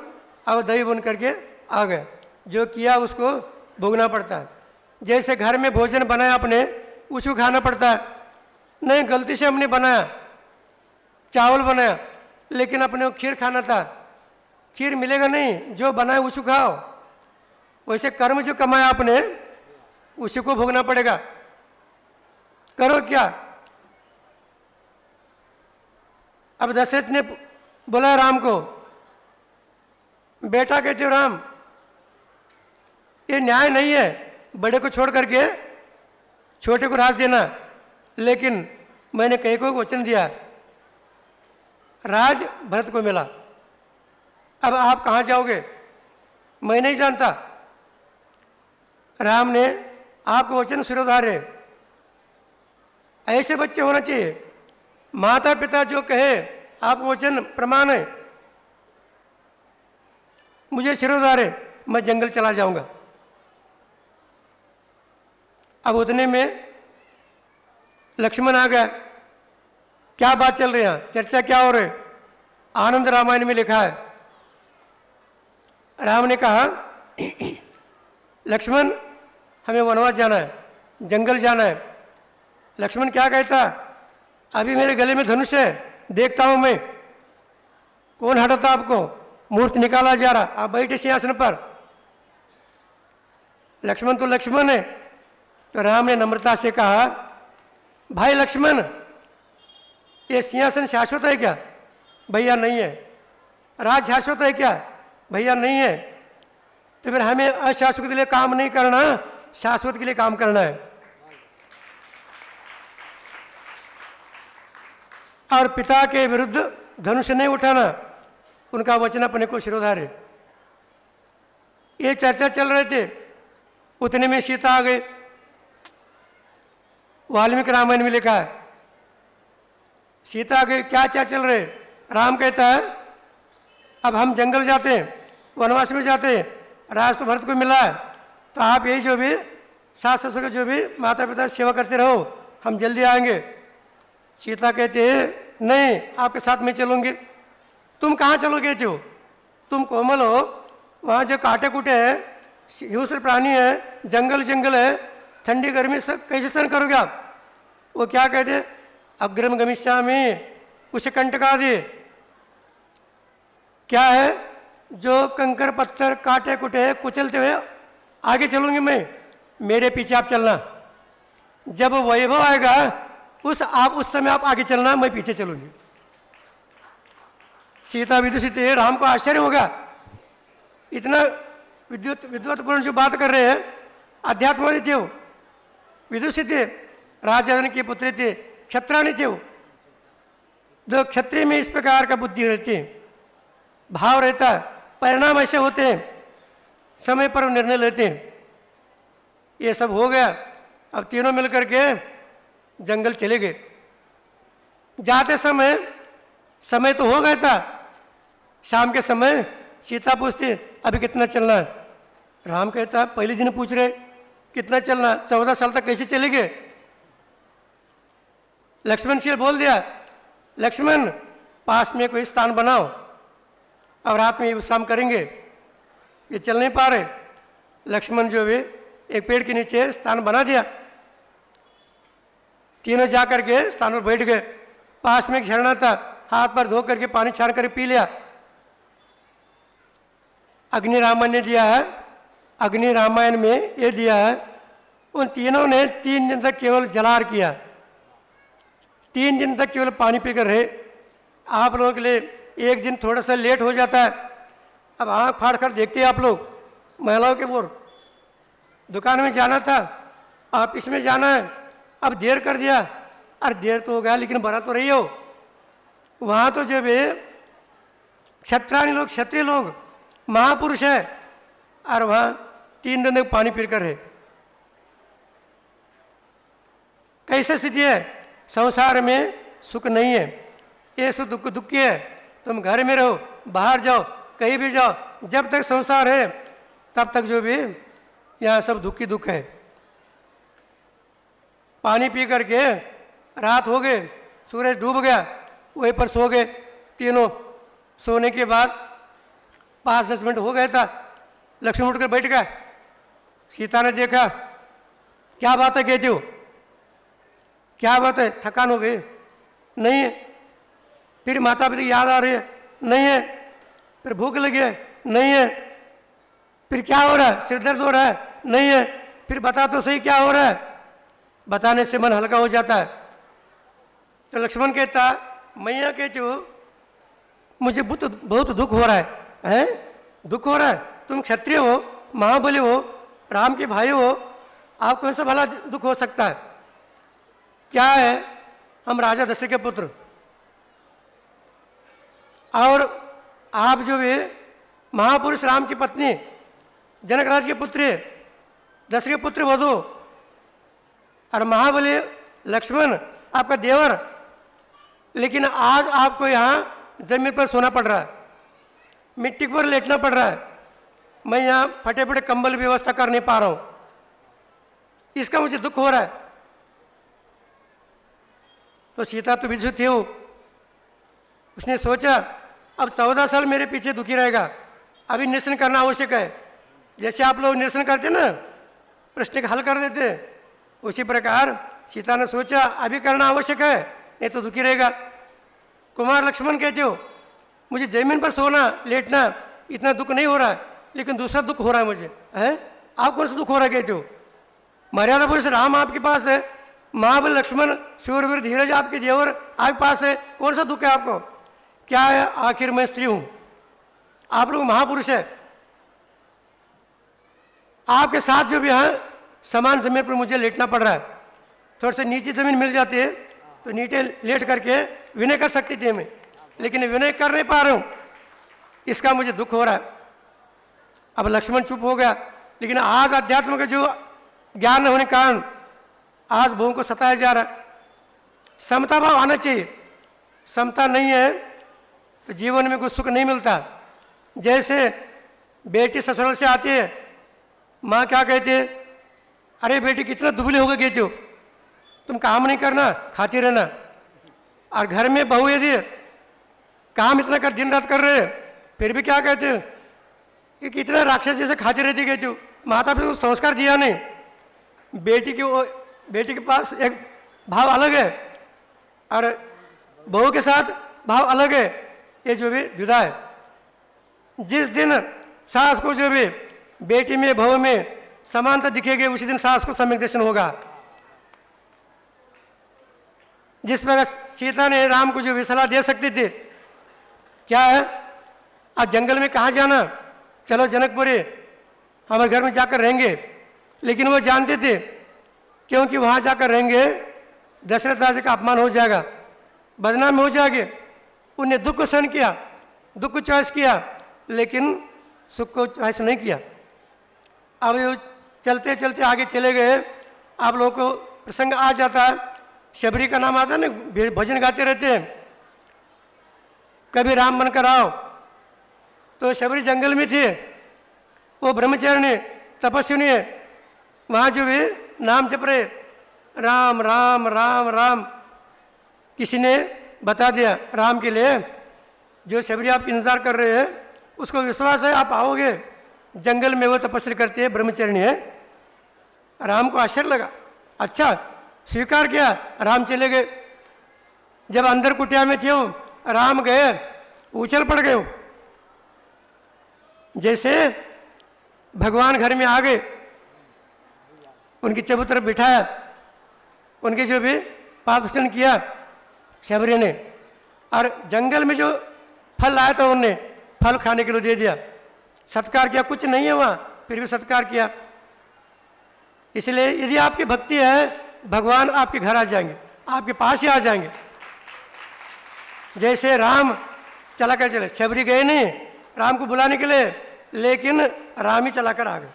अब दैव बन करके आ गया। जो किया उसको भोगना पड़ता है। जैसे घर में भोजन बनाया आपने, उसको खाना पड़ता है। नहीं, गलती से हमने बनाया, चावल बनाया, लेकिन अपने को खीर खाना था, खीर मिलेगा नहीं, जो बनाया उसको खाओ। वैसे कर्म जो कमाया आपने उसी को भोगना पड़ेगा। करो क्या? अब दशरथ ने बोला राम को, बेटा कहते हो राम, ये न्याय नहीं है बड़े को छोड़ करके छोटे को राज देना। लेकिन मैंने कई को वचन दिया, राज भरत को मिला, अब आप कहाँ जाओगे मैं नहीं जानता। राम ने आपको वचन सिरोधार है। ऐसे बच्चे होना चाहिए, माता पिता जो कहे आप वचन प्रमाण है। मुझे सिरोधार है, मैं जंगल चला जाऊंगा। अब उतने में लक्ष्मण आ गया। क्या बात चल रही है, चर्चा क्या हो रही है? आनंद रामायण में लिखा है। राम ने कहा, लक्ष्मण हमें वनवास जाना है, जंगल जाना है। लक्ष्मण क्या कहता, अभी मेरे गले में धनुष है, देखता हूं मैं, कौन हटाता आपको? मूर्ति निकाला जा रहा, आप बैठे सिंहासन पर। लक्ष्मण तो लक्ष्मण है। तो राम ने नम्रता से कहा, भाई लक्ष्मण, ये सिंहासन शाश्वत है क्या? भैया नहीं है। राज शाश्वत है क्या? भैया नहीं है। तो फिर हमें अशाश्वत के लिए काम नहीं करना, शाश्वत के लिए काम करना है। और पिता के विरुद्ध धनुष नहीं उठाना, उनका वचन अपने को शिरोधार है। ये चर्चा चल रहे थे, उतने में सीता आ गई। वाल्मीकि रामायण में लिखा है, सीता आ गई, क्या क्या चल रहे? राम कहता है, अब हम जंगल जाते हैं, वनवास में जाते हैं, राज तो भरत को मिला है, तो आप यही जो भी सास ससुर के जो भी माता पिता सेवा करते रहो, हम जल्दी आएंगे। सीता कहते हैं, नहीं, आपके साथ में चलूंगी। तुम कहाँ चलोगे? हो तुम कोमल हो, वहाँ जो काटे कुटे है, हिंस्र प्राणी है, जंगल जंगल है, ठंडी गर्मी सब कैसे सहन करोगे आप? वो क्या कहते, अग्रम गमिष्यामि कुछ कंटका दे। क्या है? जो कंकर पत्थर काटे कुटे कुचलते हुए आगे चलूंगी मैं, मेरे पीछे आप चलना। जब वैभव आएगा उस समय आप आगे चलना, मैं पीछे चलूंगी। सीता विदुषित है। राम को आश्चर्य होगा, इतना विद्वत्पूर्ण जो बात कर रहे हैं, अध्यात्मवादी थे वो, विदुषित थे, राजा के पुत्र थे, क्षत्राणी थे वो। जो क्षत्रिय में इस प्रकार का बुद्धि रहती है, भाव रहता है, परिणाम ऐसे होते हैं, समय पर निर्णय लेते हैं। ये सब हो गया। अब तीनों मिलकर के जंगल चले गए। जाते समय तो हो गया था। शाम के समय सीता पूछती, अभी कितना चलना है? राम कहता, पहले दिन पूछ रहे कितना चलना, 14 साल तक कैसे चलेंगे? लक्ष्मण से बोल दिया, लक्ष्मण पास में कोई स्थान बनाओ, अब रात में विश्राम करेंगे। ये चल नहीं पा रहे। लक्ष्मण जो भी एक पेड़ के नीचे स्थान बना दिया। तीनों जा करके स्थान पर बैठ गए। पास में एक झरना था, हाथ पर धो करके पानी छान कर पी लिया। अग्नि रामायण ने दिया है, अग्नि रामायण में ये दिया है, उन तीनों ने 3 दिन तक केवल जलाहार किया, 3 दिन तक केवल पानी पीकर रहे। आप लोगों के लिए एक दिन थोड़ा सा लेट हो जाता है। अब आँख फाड़ कर देखते हैं आप लोग, महिलाओं के बोर दुकान में जाना था, ऑफिस में जाना है, अब देर कर दिया। अरे देर तो हो गया लेकिन बना तो रही हो। वहाँ तो जब क्षत्राणी लोग, क्षत्रिय लोग, महापुरुष है, और वहाँ 3 दिन तक पानी पीकर रहे। कैसे स्थिति है? संसार में सुख नहीं है, ये सुख दुख दुखी है। तुम घर में रहो, बाहर जाओ, कहीं भी जाओ, जब तक संसार है तब तक जो भी यहाँ सब दुख ही दुख है। पानी पी करके रात हो गए, सूरज डूब गया, वहीं पर सो गए तीनों। सोने के बाद 5-10 मिनट हो गया था, लक्ष्मण उठकर बैठ गया। सीता ने देखा, क्या बात है कहते हो, क्या बात है, थकान हो गई? नहीं है। फिर माता पिता की याद आ रही है? नहीं है। फिर भूख लगी है? नहीं है। फिर क्या हो रहा है? सिर दर्द हो रहा है? नहीं है। फिर बता तो सही क्या हो रहा है। बताने से मन हल्का हो जाता है। तो लक्ष्मण कहता, मैया कहती हो मुझे बहुत दुख हो रहा है? दुख हो रहा है? तुम क्षत्रिय हो, महाबली हो, राम के भाई हो, आपको कौन सा भला दुख हो सकता है? क्या है, हम राजा दशरथ के पुत्र, और आप जो भी महापुरुष राम की पत्नी, जनक राज के पुत्र, दशरथ के पुत्र वधु, और महाबली लक्ष्मण आपका देवर, लेकिन आज आपको यहाँ जमीन पर सोना पड़ रहा है, मिट्टी पर लेटना पड़ रहा है। मैं यहाँ फटे फटे कंबल व्यवस्था कर नहीं पा रहा हूँ, इसका मुझे दुख हो रहा है। तो सीता तो विचलित थी, उसने सोचा अब 14 साल मेरे पीछे दुखी रहेगा, अभी निरसन करना आवश्यक है। जैसे आप लोग निरसन करते ना, प्रश्न का हल कर देते, उसी प्रकार सीता ने सोचा अभी करना आवश्यक है, नहीं तो दुखी रहेगा। कुमार लक्ष्मण कहते हो मुझे जमीन पर सोना लेटना इतना दुख नहीं हो रहा है, लेकिन दूसरा दुख हो रहा है मुझे। है आप कौन सा दुख हो रहा है कहते हो? मर्यादा पुरुष राम आपके पास है, महाबल लक्ष्मण शूरवीर धीरज आपके देवर आपके पास है, कौन सा दुख है आपको? क्या है, आखिर मैं स्त्री हूं, आप लोग महापुरुष है, आपके साथ जो भी है समान जमीन पर मुझे लेटना पड़ रहा है। थोड़ा सा नीचे जमीन मिल जाती है तो नीचे लेट करके विनय कर सकती थी मैं, लेकिन विनय कर नहीं पा रहा हूं, इसका मुझे दुख हो रहा है। अब लक्ष्मण चुप हो गया, लेकिन आज अध्यात्म का जो ज्ञान होने के कारण आज बहुओं को सताया जा रहा है। समता भाव आना चाहिए, समता नहीं है तो जीवन में कुछ सुख नहीं मिलता। जैसे बेटी ससुराल से आती है, माँ क्या कहती है, अरे बेटी कितना दुबली हो गई कहती हो, तुम काम नहीं करना, खाती रहना। और घर में बहू यदि काम इतना कर दिन रात कर रहे फिर भी क्या कहते हैं कि कितना राक्षस जैसे खाती रहती कहती हो। माता पिता को संस्कार दिया नहीं। बेटी के पास एक भाव अलग है और बहू के साथ भाव अलग है, ये जो भी द्विधा है। जिस दिन सास को जो भी बेटी में बहू में समानता दिखेगी, उसी दिन सास को सम्यक दर्शन होगा। जिस प्रकार सीता ने राम को जो भी सलाह दे सकती थी, क्या है, अब जंगल में कहाँ जाना, चलो जनकपुरी हमारे घर में जाकर रहेंगे। लेकिन वो जानते थे क्योंकि वहाँ जाकर रहेंगे दशरथ राजा का अपमान हो जाएगा, बदनाम हो जाएंगे। उन्हें दुख को सहन किया, दुख को चॉइस किया, लेकिन सुख को चॉइस नहीं किया। अब ये चलते चलते आगे चले गए। आप लोगों को प्रसंग आ जाता है, शबरी का नाम आता है ना, भजन गाते रहते हैं, कभी राम बनकर आओ। तो शबरी जंगल में थे, वो ब्रह्मचारिणी तपस्विनी है, वहाँ जो भी नाम जप रहे, राम राम राम राम। किसी ने बता दिया राम के लिए जो शबरी आप इंतजार कर रहे हैं उसको विश्वास है आप आओगे। जंगल में वो तपस्या करती है, ब्रह्मचारिणी है। राम को आश्चर्य लगा, अच्छा स्वीकार किया, राम चले गए। जब अंदर कुटिया में थे वो, राम गए, उछल पड़ गए। जैसे भगवान घर में आ गए, उनकी चबूतर बिठाया, उनके जो भी पापसन किया शबरी ने, और जंगल में जो फल लाया था उनने फल खाने के लिए दे दिया, सत्कार किया। कुछ नहीं है वहाँ, फिर भी सत्कार किया। इसलिए यदि आपकी भक्ति है, भगवान आपके घर आ जाएंगे, आपके पास ही आ जाएंगे। जैसे राम चला कर चले, शबरी गए नहीं राम को बुलाने के लिए, लेकिन राम ही चला कर आ गए।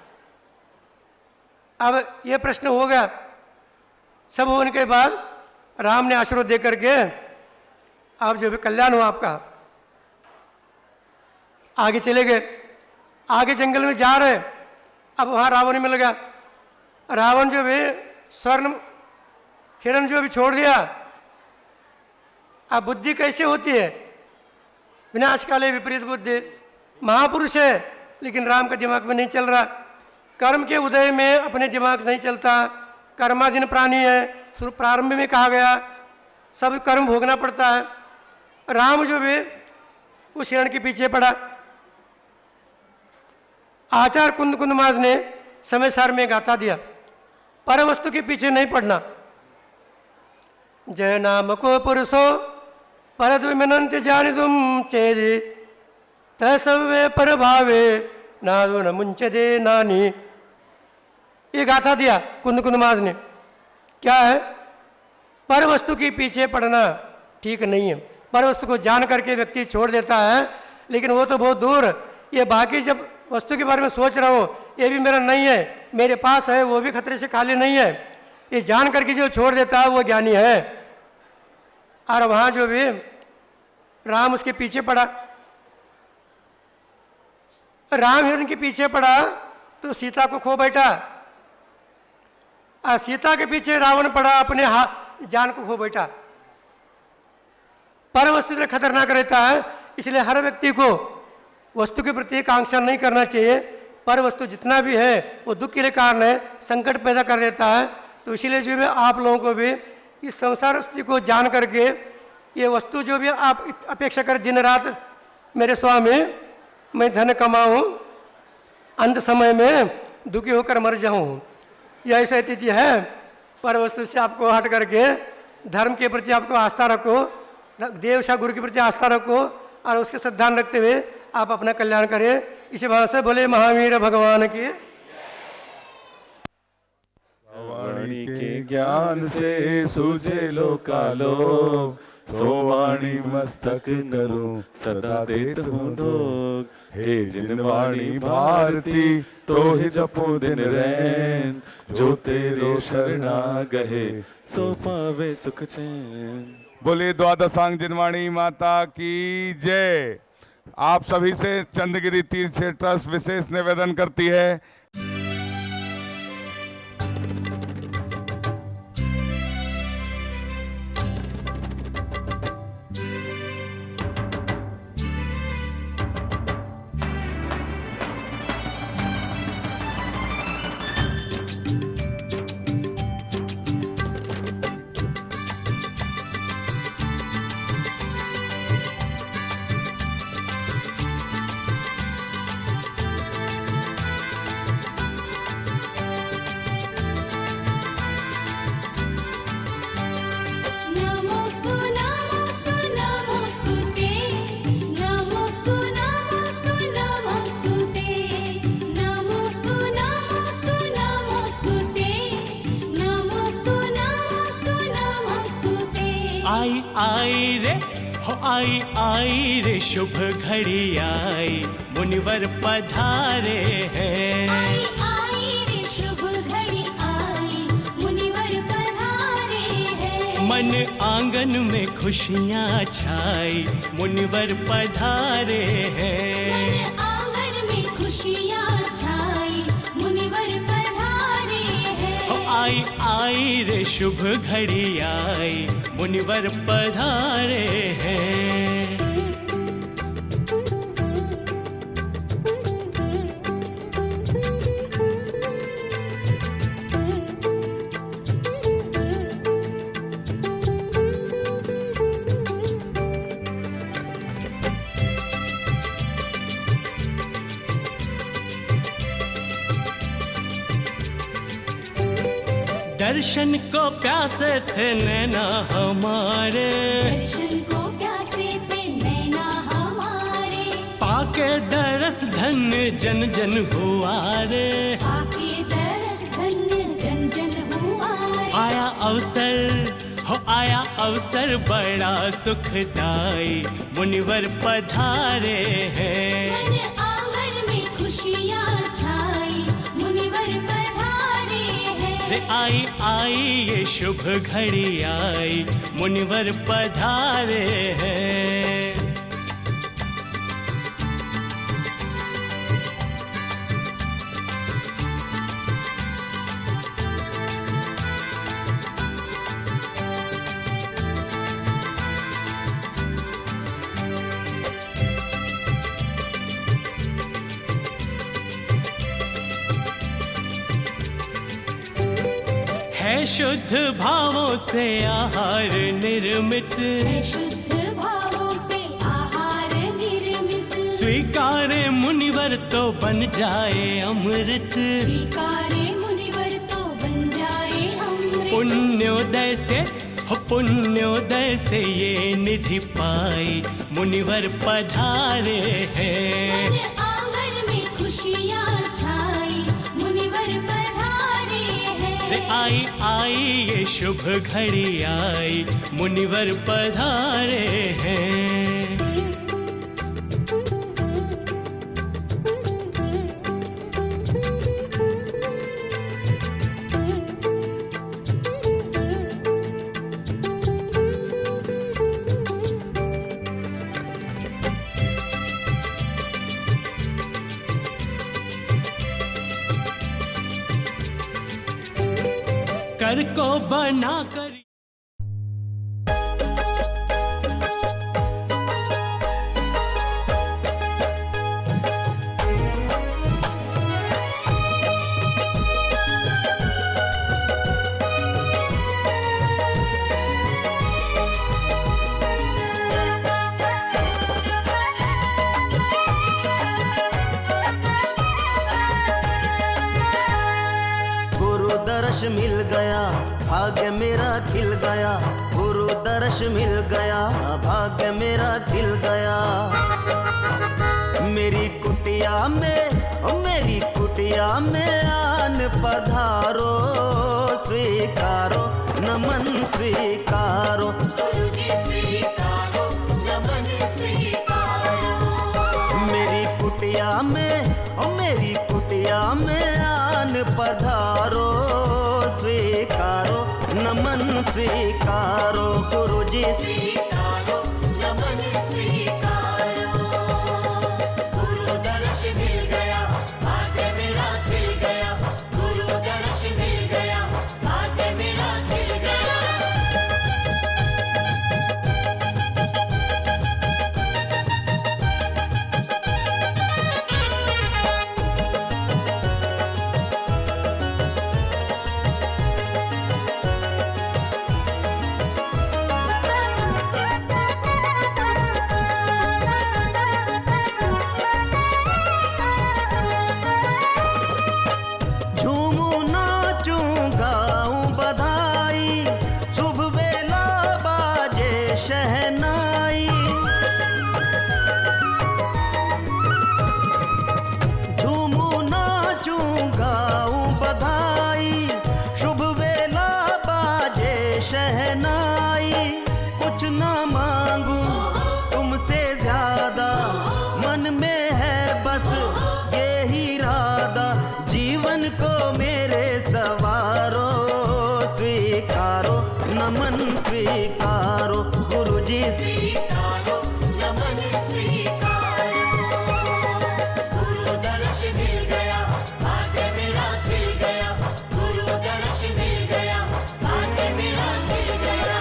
अब ये प्रश्न हो गया, सब होने के बाद राम ने आशीर्वाद दे करके अब जो भी कल्याण हुआ आपका, आगे चले गए। आगे जंगल में जा रहे, अब वहाँ रावण मिल गया। रावण जो भी स्वर्ण हिरण जो भी छोड़ दिया। अब बुद्धि कैसे होती है? विनाश काले विपरीत बुद्धि। महापुरुष है लेकिन राम का दिमाग में नहीं चल रहा। कर्म के उदय में अपने दिमाग नहीं चलता। कर्माधीन प्राणी है, प्रारंभ में कहा गया सब कर्म भोगना पड़ता है। राम जो भी उस हिरण के पीछे पड़ा। आचार्य कुंद कुंदमाज ने समय सार में गाथा दिया, पर वस्तु के पीछे नहीं पड़ना। जय नाम को पुरुषो परद्विमनंत जानि तुम चेदि तसवे पर भावे नादो न मुंचदे नानी। ये गाथा दिया कुंद कुंदमाज ने। क्या है? पर वस्तु के पीछे पड़ना ठीक नहीं है। पर वस्तु को जान करके व्यक्ति छोड़ देता है, लेकिन वो तो बहुत दूर। ये बाकी जब वस्तु के बारे में सोच रहा हो, ये भी मेरा नहीं है, मेरे पास है, वो भी खतरे से खाली नहीं है, ये जान करके जो छोड़ देता है वो ज्ञानी है। और वहाँ जो भी राम उसके पीछे पड़ा, राम हिरण के पीछे पड़ा तो सीता को खो बैठा। और सीता के पीछे रावण पड़ा, अपने जान को खो बैठा। पर वस्तु से खतरनाक रहता है, इसलिए हर व्यक्ति को वस्तु के प्रति आकांक्षा नहीं करना चाहिए। पर वस्तु जितना भी है वो दुख के लिए कारण है, संकट पैदा कर देता है। तो इसीलिए जो भी आप लोगों को भी इस संसार स्थिति को जान करके ये वस्तु जो भी आप अपेक्षा कर दिन रात मेरे स्वामी मैं धन कमाऊं, अंत समय में दुखी होकर मर जाऊं, यह ऐसा स्थिति है। पर वस्तु से आपको हट करके धर्म के प्रति आपको आस्था रखो, देव शाह गुरु के प्रति आस्था रखो और उसके सिद्धांत रखते हुए आप अपना कल्याण करें। इसी भाव से बोले महावीर भगवान की। वाणी के ज्ञान से सूझे लोकालोक, सो वाणी मस्तक नरो सदा देत हूँ दोग। हे जिन वाणी भारती तो ही जपो दिन रैन, जो तेरे शरणा गहे सो पावे सुख चैन। बोले द्वादशांग जिनवाणी माता की जय। आप सभी से चंद्रगिरी तीर्थ ट्रस्ट विशेष निवेदन करती है, आई रे शुभ घड़ी आई, मुनिवर पधारे हैं। आई रे शुभ घड़ी आई, मुनिवर पधारे हैं। मन आंगन में खुशियाँ छाई, मुनिवर पधारे हैं। मन आंगन में खुशियाँ छाई, मुनिवर पधारे हैं। आई रे शुभ घड़ी आई, मुनिवर पधारे हैं। दर्शन को प्यासे थे नैना हमारे, दर्शन को प्यासे थे नैना हमारे, पाके दरस धन्य जन जन हुआ रे। आके दरस धन्य जन जन हुआ रे। आया अवसर हो आया अवसर बड़ा सुखदाई, मुनिवर पधारे हैं। मन आंगन में खुशियाँ छाई, मुनिवर पधारे हैं। रे आई आई ये शुभ घड़ी आई, मुनिवर पधारे हैं। है शुद्ध भावों से आहार निर्मित, है शुद्ध भावों से आहार निर्मित। स्वीकारे मुनिवर तो बन जाए अमृत, स्वीकारे मुनिवर तो बन जाए अमृत। पुण्योदय से हो पुण्योदय से ये निधि पाई, मुनिवर पधारे हैं। मन आंगन में खुशियाँ छाई, मुनिवर पधारे रे हैं। आई आई ये शुभ घड़ी आई, मुनिवर पधारे हैं। कर को बना कर दर्श मिल गया भाग्य मेरा खिल गया, गुरु दर्श मिल गया भाग्य मेरा खिल गया। मेरी कुटिया में आन पधारो, स्वीकारो नमन स्वीकारो। मेरी कुटिया में आन पधारो, स्वीकारो नमन स्वीकारो। गुरुजी स्वीकारो नमन स्वीकारो। गुरु दर्श मिल गया भाग्य मेरा खिल गया, गुरु दर्श मिल गया भाग्य मेरा खिल गया। नमन स्वीकारो गुरुजी स्वीकारो नमन स्वीकारो। गुरु दर्श मिल गया भाग्य मेरा खिल गया, गुरु दर्श मिल गया भाग्य मेरा खिल गया।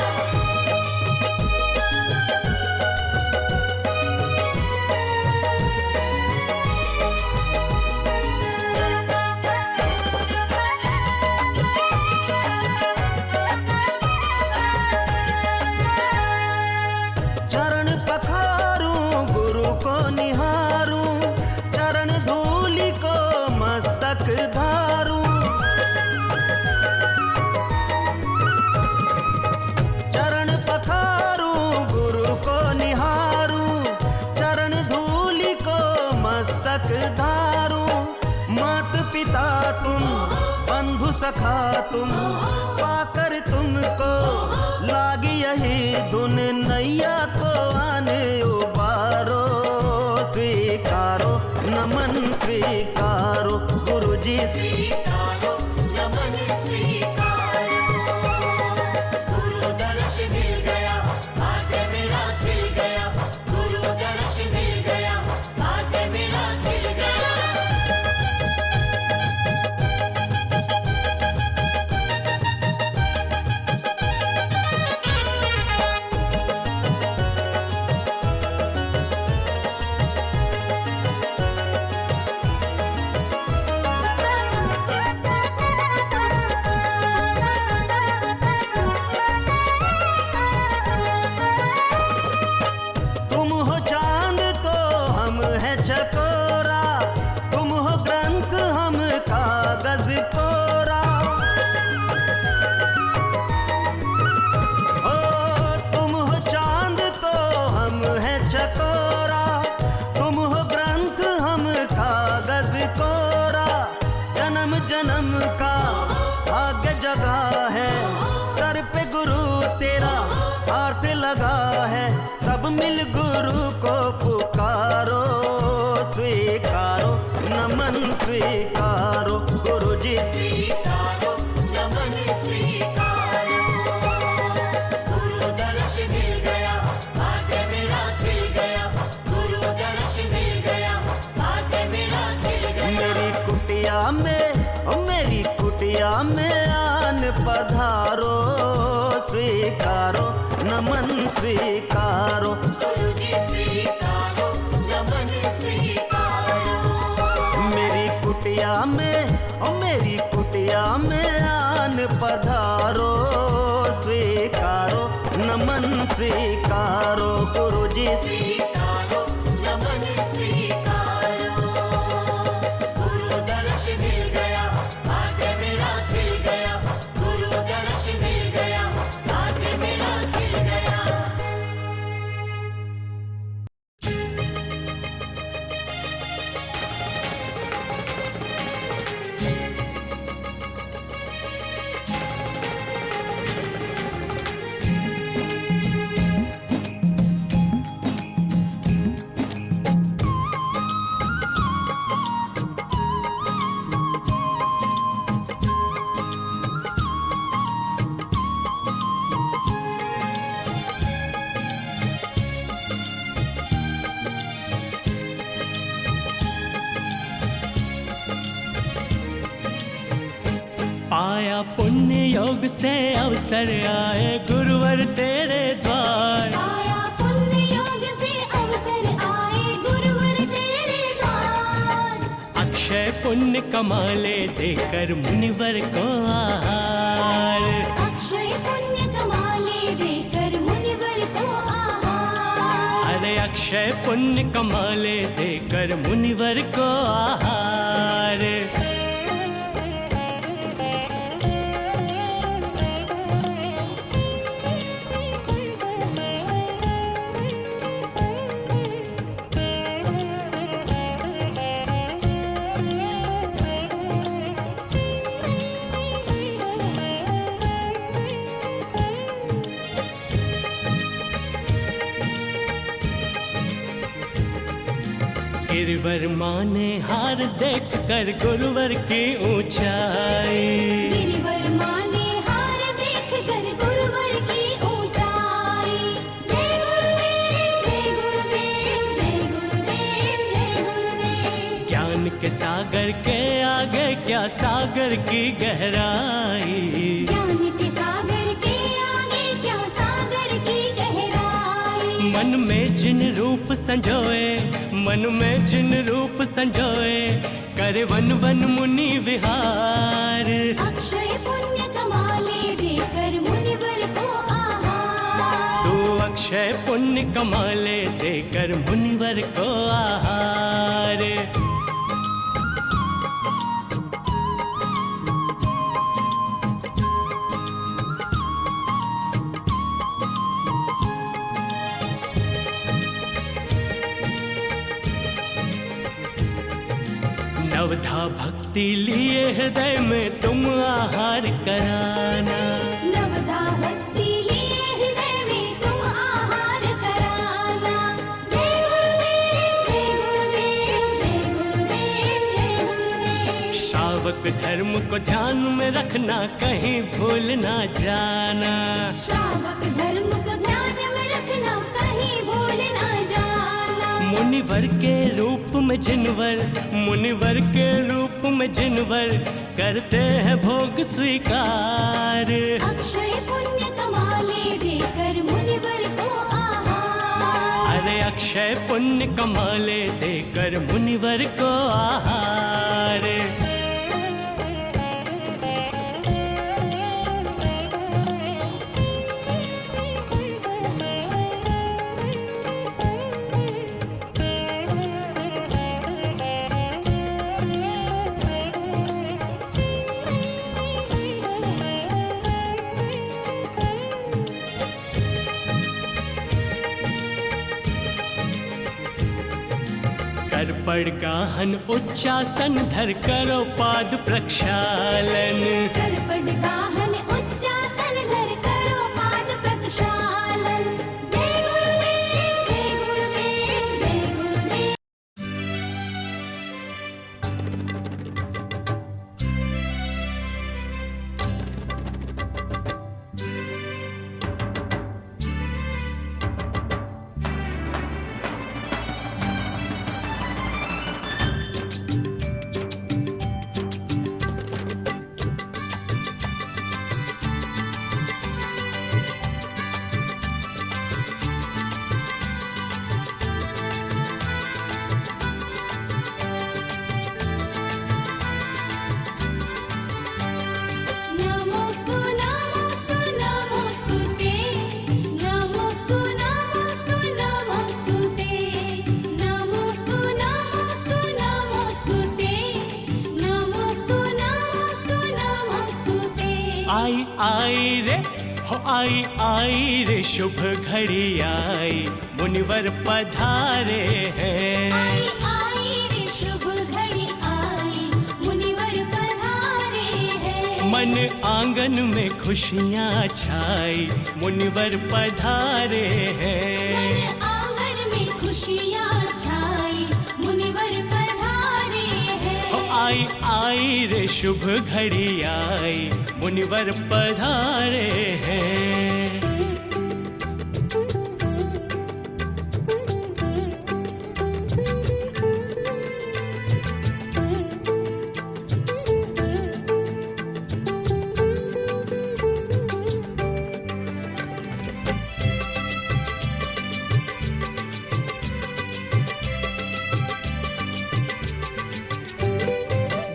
पिता तुम, बंधु सखा तुम, पाकर तुमको लागी यही धुन, नैया को आने उबारो। स्वीकारो नमन स्वीकारो गुरुजी, स्वीकारो नमन स्वीकारो, गुरु दर्श मिल गया, भाग्य मेरा खिल गया, गुरु दर्श मिल गया, भाग्य मेरा खिल गया। तुम हो चांद तो हम है चकोरा, तुम हो ग्रंथ हम कागज कोरा। ओ तुम हो चांद तो हम है चकोरा, तुम हो ग्रंथ हम कागज कोरा। जन्म जन्म का भाग्य जगा है, सर पे गुरु तेरा हाथ लगा है, सब मिल गुरु को पुकारो। स्वीकारो नमन स्वीकारो गुरुजी, स्वीकारो नमन स्वीकारो, गुरु दर्श मिल गया, भाग्य मेरा खिल गया, गुरु दर्श मिल गया, भाग्य मेरा खिल गया। मेरी कुटिया में, ओ मेरी कुटिया में आन पधारो। स्वीकारो नमन स्वीकारो, गुरुजी स्वीकारो नमन स्वीकारो, मेरी कुटिया में, ओ मेरी कुटिया में आन पधारो। स्वीकारो नमन स्वीकारो गुरुजी, स्वीकारो नमन स्वीकारो, गुरु दर्श मिल गया, भाग्य मेरा खिल गया, गुरु दर्श मिल गया, भाग्य मेरा खिल गया। आया पुण्य योग से अवसर आए गुरुवर तेरे द्वार। आया पुण्य योग से अवसर आए गुरुवर तेरे द्वार। अक्षय पुण्य कमाले देकर मुनिवर को आहार। अक्षय पुण्य कमाले देकर मुनिवर को आहार। अरे अक्षय पुण्य कमाले देकर मुनिवर को आहार। गिरवर माने हार देख कर गुरुवर की ऊंचाई। गिरिवर माने हार देख कर गुरुवर की ऊंचाई। जय गुरुदेव जय गुरुदेव जय गुरुदेव जय गुरुदेव। ज्ञान के सागर के आगे क्या सागर की गहराई। ज्ञान के सागर के आगे क्या सागर की गहराई। मन में जिन रूप संजोए, मन में जिन रूप संजोए, करे वन वन मुनि विहार। अक्षय पुण्य कमाले देकर मुनिवर को आहार। तू अक्षय पुण्य कमाले देकर मुनिवर को आहार। नवधा भक्ति भक्ति लिए हृदय में तुम आहार कराना। नवधा भक्ति लिए हृदय में तुम आहार कराना। जय गुरुदेव जय गुरुदेव जय गुरुदेव जय गुरुदेव। श्रावक धर्म को ध्यान में रखना, कहीं भूल ना जाना। श्रावक धर्म को ध्यान में रखना, कहीं भूल ना जाना। मुनिवर के रूप में जिनवर, मुनिवर के रूप में जिनवर करते हैं भोग स्वीकार। अक्षय पुण्य कमाले देकर मुनिवर को आहार। अरे अक्षय पुण्य कमाले देकर मुनिवर को आहार। कर पड़ गाहन उच्चासन धर करो पाद प्रक्षालन। कर पड़ गाहन उच्चासन धर करो पाद प्रक्षालन। जय गुरुदेव जय गुरुदेव जय गुरुदेव। नमोस्तु नमोस्तु नमोस्तु ते। नमोस्तु नमोस्तु नमोस्तु ते। नमोस्तु नमोस्तु नमोस्तु ते। नमोस्तु नमोस्तु नमोस्तु ते। आई आई रे हो आई रे शुभ घड़ी आई, मुनिवर पधारे हैं। आई रे शुभ घड़ी आई, मुनिवर पधारे हैं। मन आंगन में खुशियाँ छाई, मुनिवर पधारे हैं। मन आंगन में खुशियाँ छाई, मुनिवर पधारे हैं। आई रे शुभ घड़ी आई, मुनिवर पधारे हैं।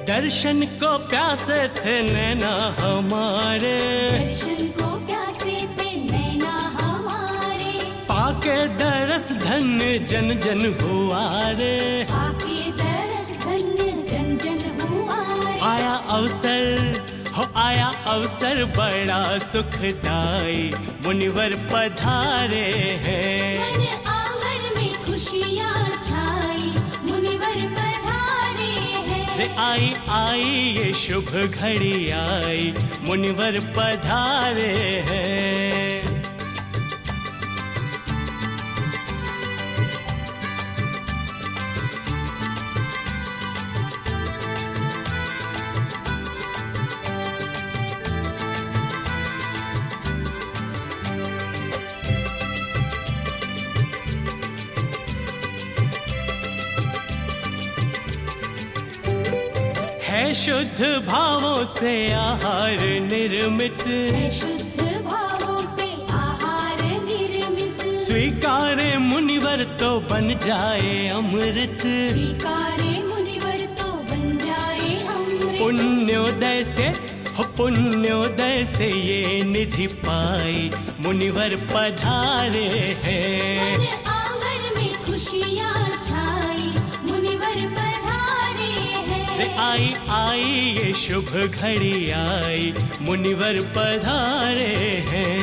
दर्शन को प्यासे थे नैना हमारे, दर्शन को प्यासे थे नैना हमारे। पाके दरस धन्य जन जन हुआ रे। आके दरस धन्य जन जन हुआ रे। आया अवसर बड़ा सुखदाई, मुनिवर पधारे हैं। मन आंगन में खुशियाँ छाई, मुनिवर पधारे हैं। रे आई ये शुभ घड़ी आई, मुनिवर पधारे हैं। है शुद्ध भावों से आहार निर्मित, है शुद्ध भावों से आहार निर्मित। स्वीकारे मुनिवर तो बन जाए अमृत। स्वीकारे मुनिवर तो बन जाए अमृत। पुण्योदय से ये निधि पाई, मुनिवर पधारे हैं। मन आंगन में खुशियाँ छाई, मुनिवर पधारे हैं। रे आई ये शुभ घड़ी आई, मुनिवर पधारे हैं।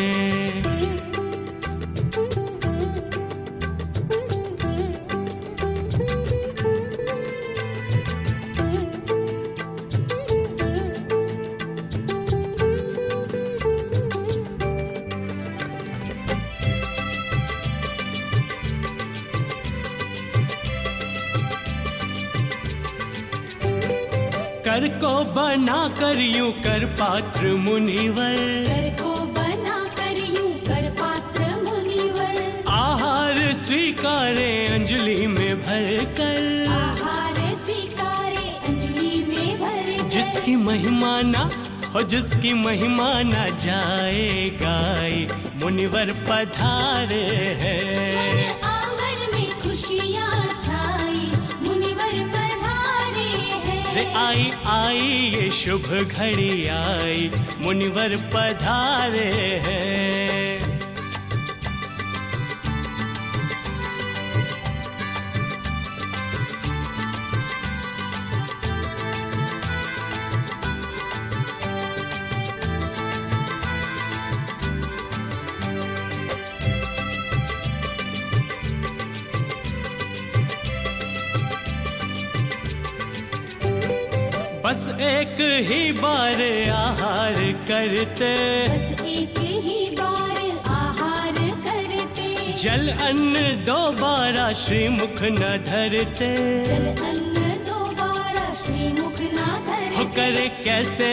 कर को बना कर यूं कर पात्र मुनिवर, कर को बना कर यूं कर पात्र मुनिवर। आहार स्वीकारे अंजलि में भर कर, आहार स्वीकारे अंजलि में भर कर। जिसकी महिमा ना हो जिसकी महिमा ना जाए गाए, मुनिवर पधारे हैं। मन आंगन में खुशियाँ छाई, मुनिवर पधारे हैं। रे आई आई ये शुभ घड़ी आई, मुनिवर पधारे हैं। बस एक ही बार आहार करते, बस एक ही बार आहार करते। जल अन्न दोबारा श्रीमुख न धरते। जल अन्न दोबारा श्रीमुख ना धरते। हो करे कैसे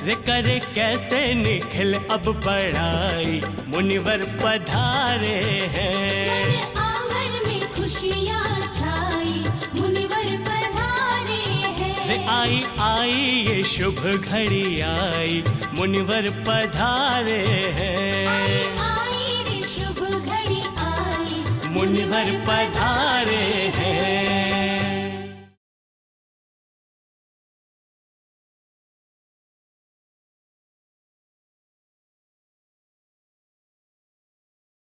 रे करे कैसे निखिल अब पढ़ाई, मुनिवर पधारे हैं। मन आंगन में खुशियाँ छाई, मुनिवर पधारे हैं। रे आई आई ये शुभ घड़ी आई, मुनिवर पधारे हैं। आई आई रे शुभ घड़ी आई, मुनिवर पधारे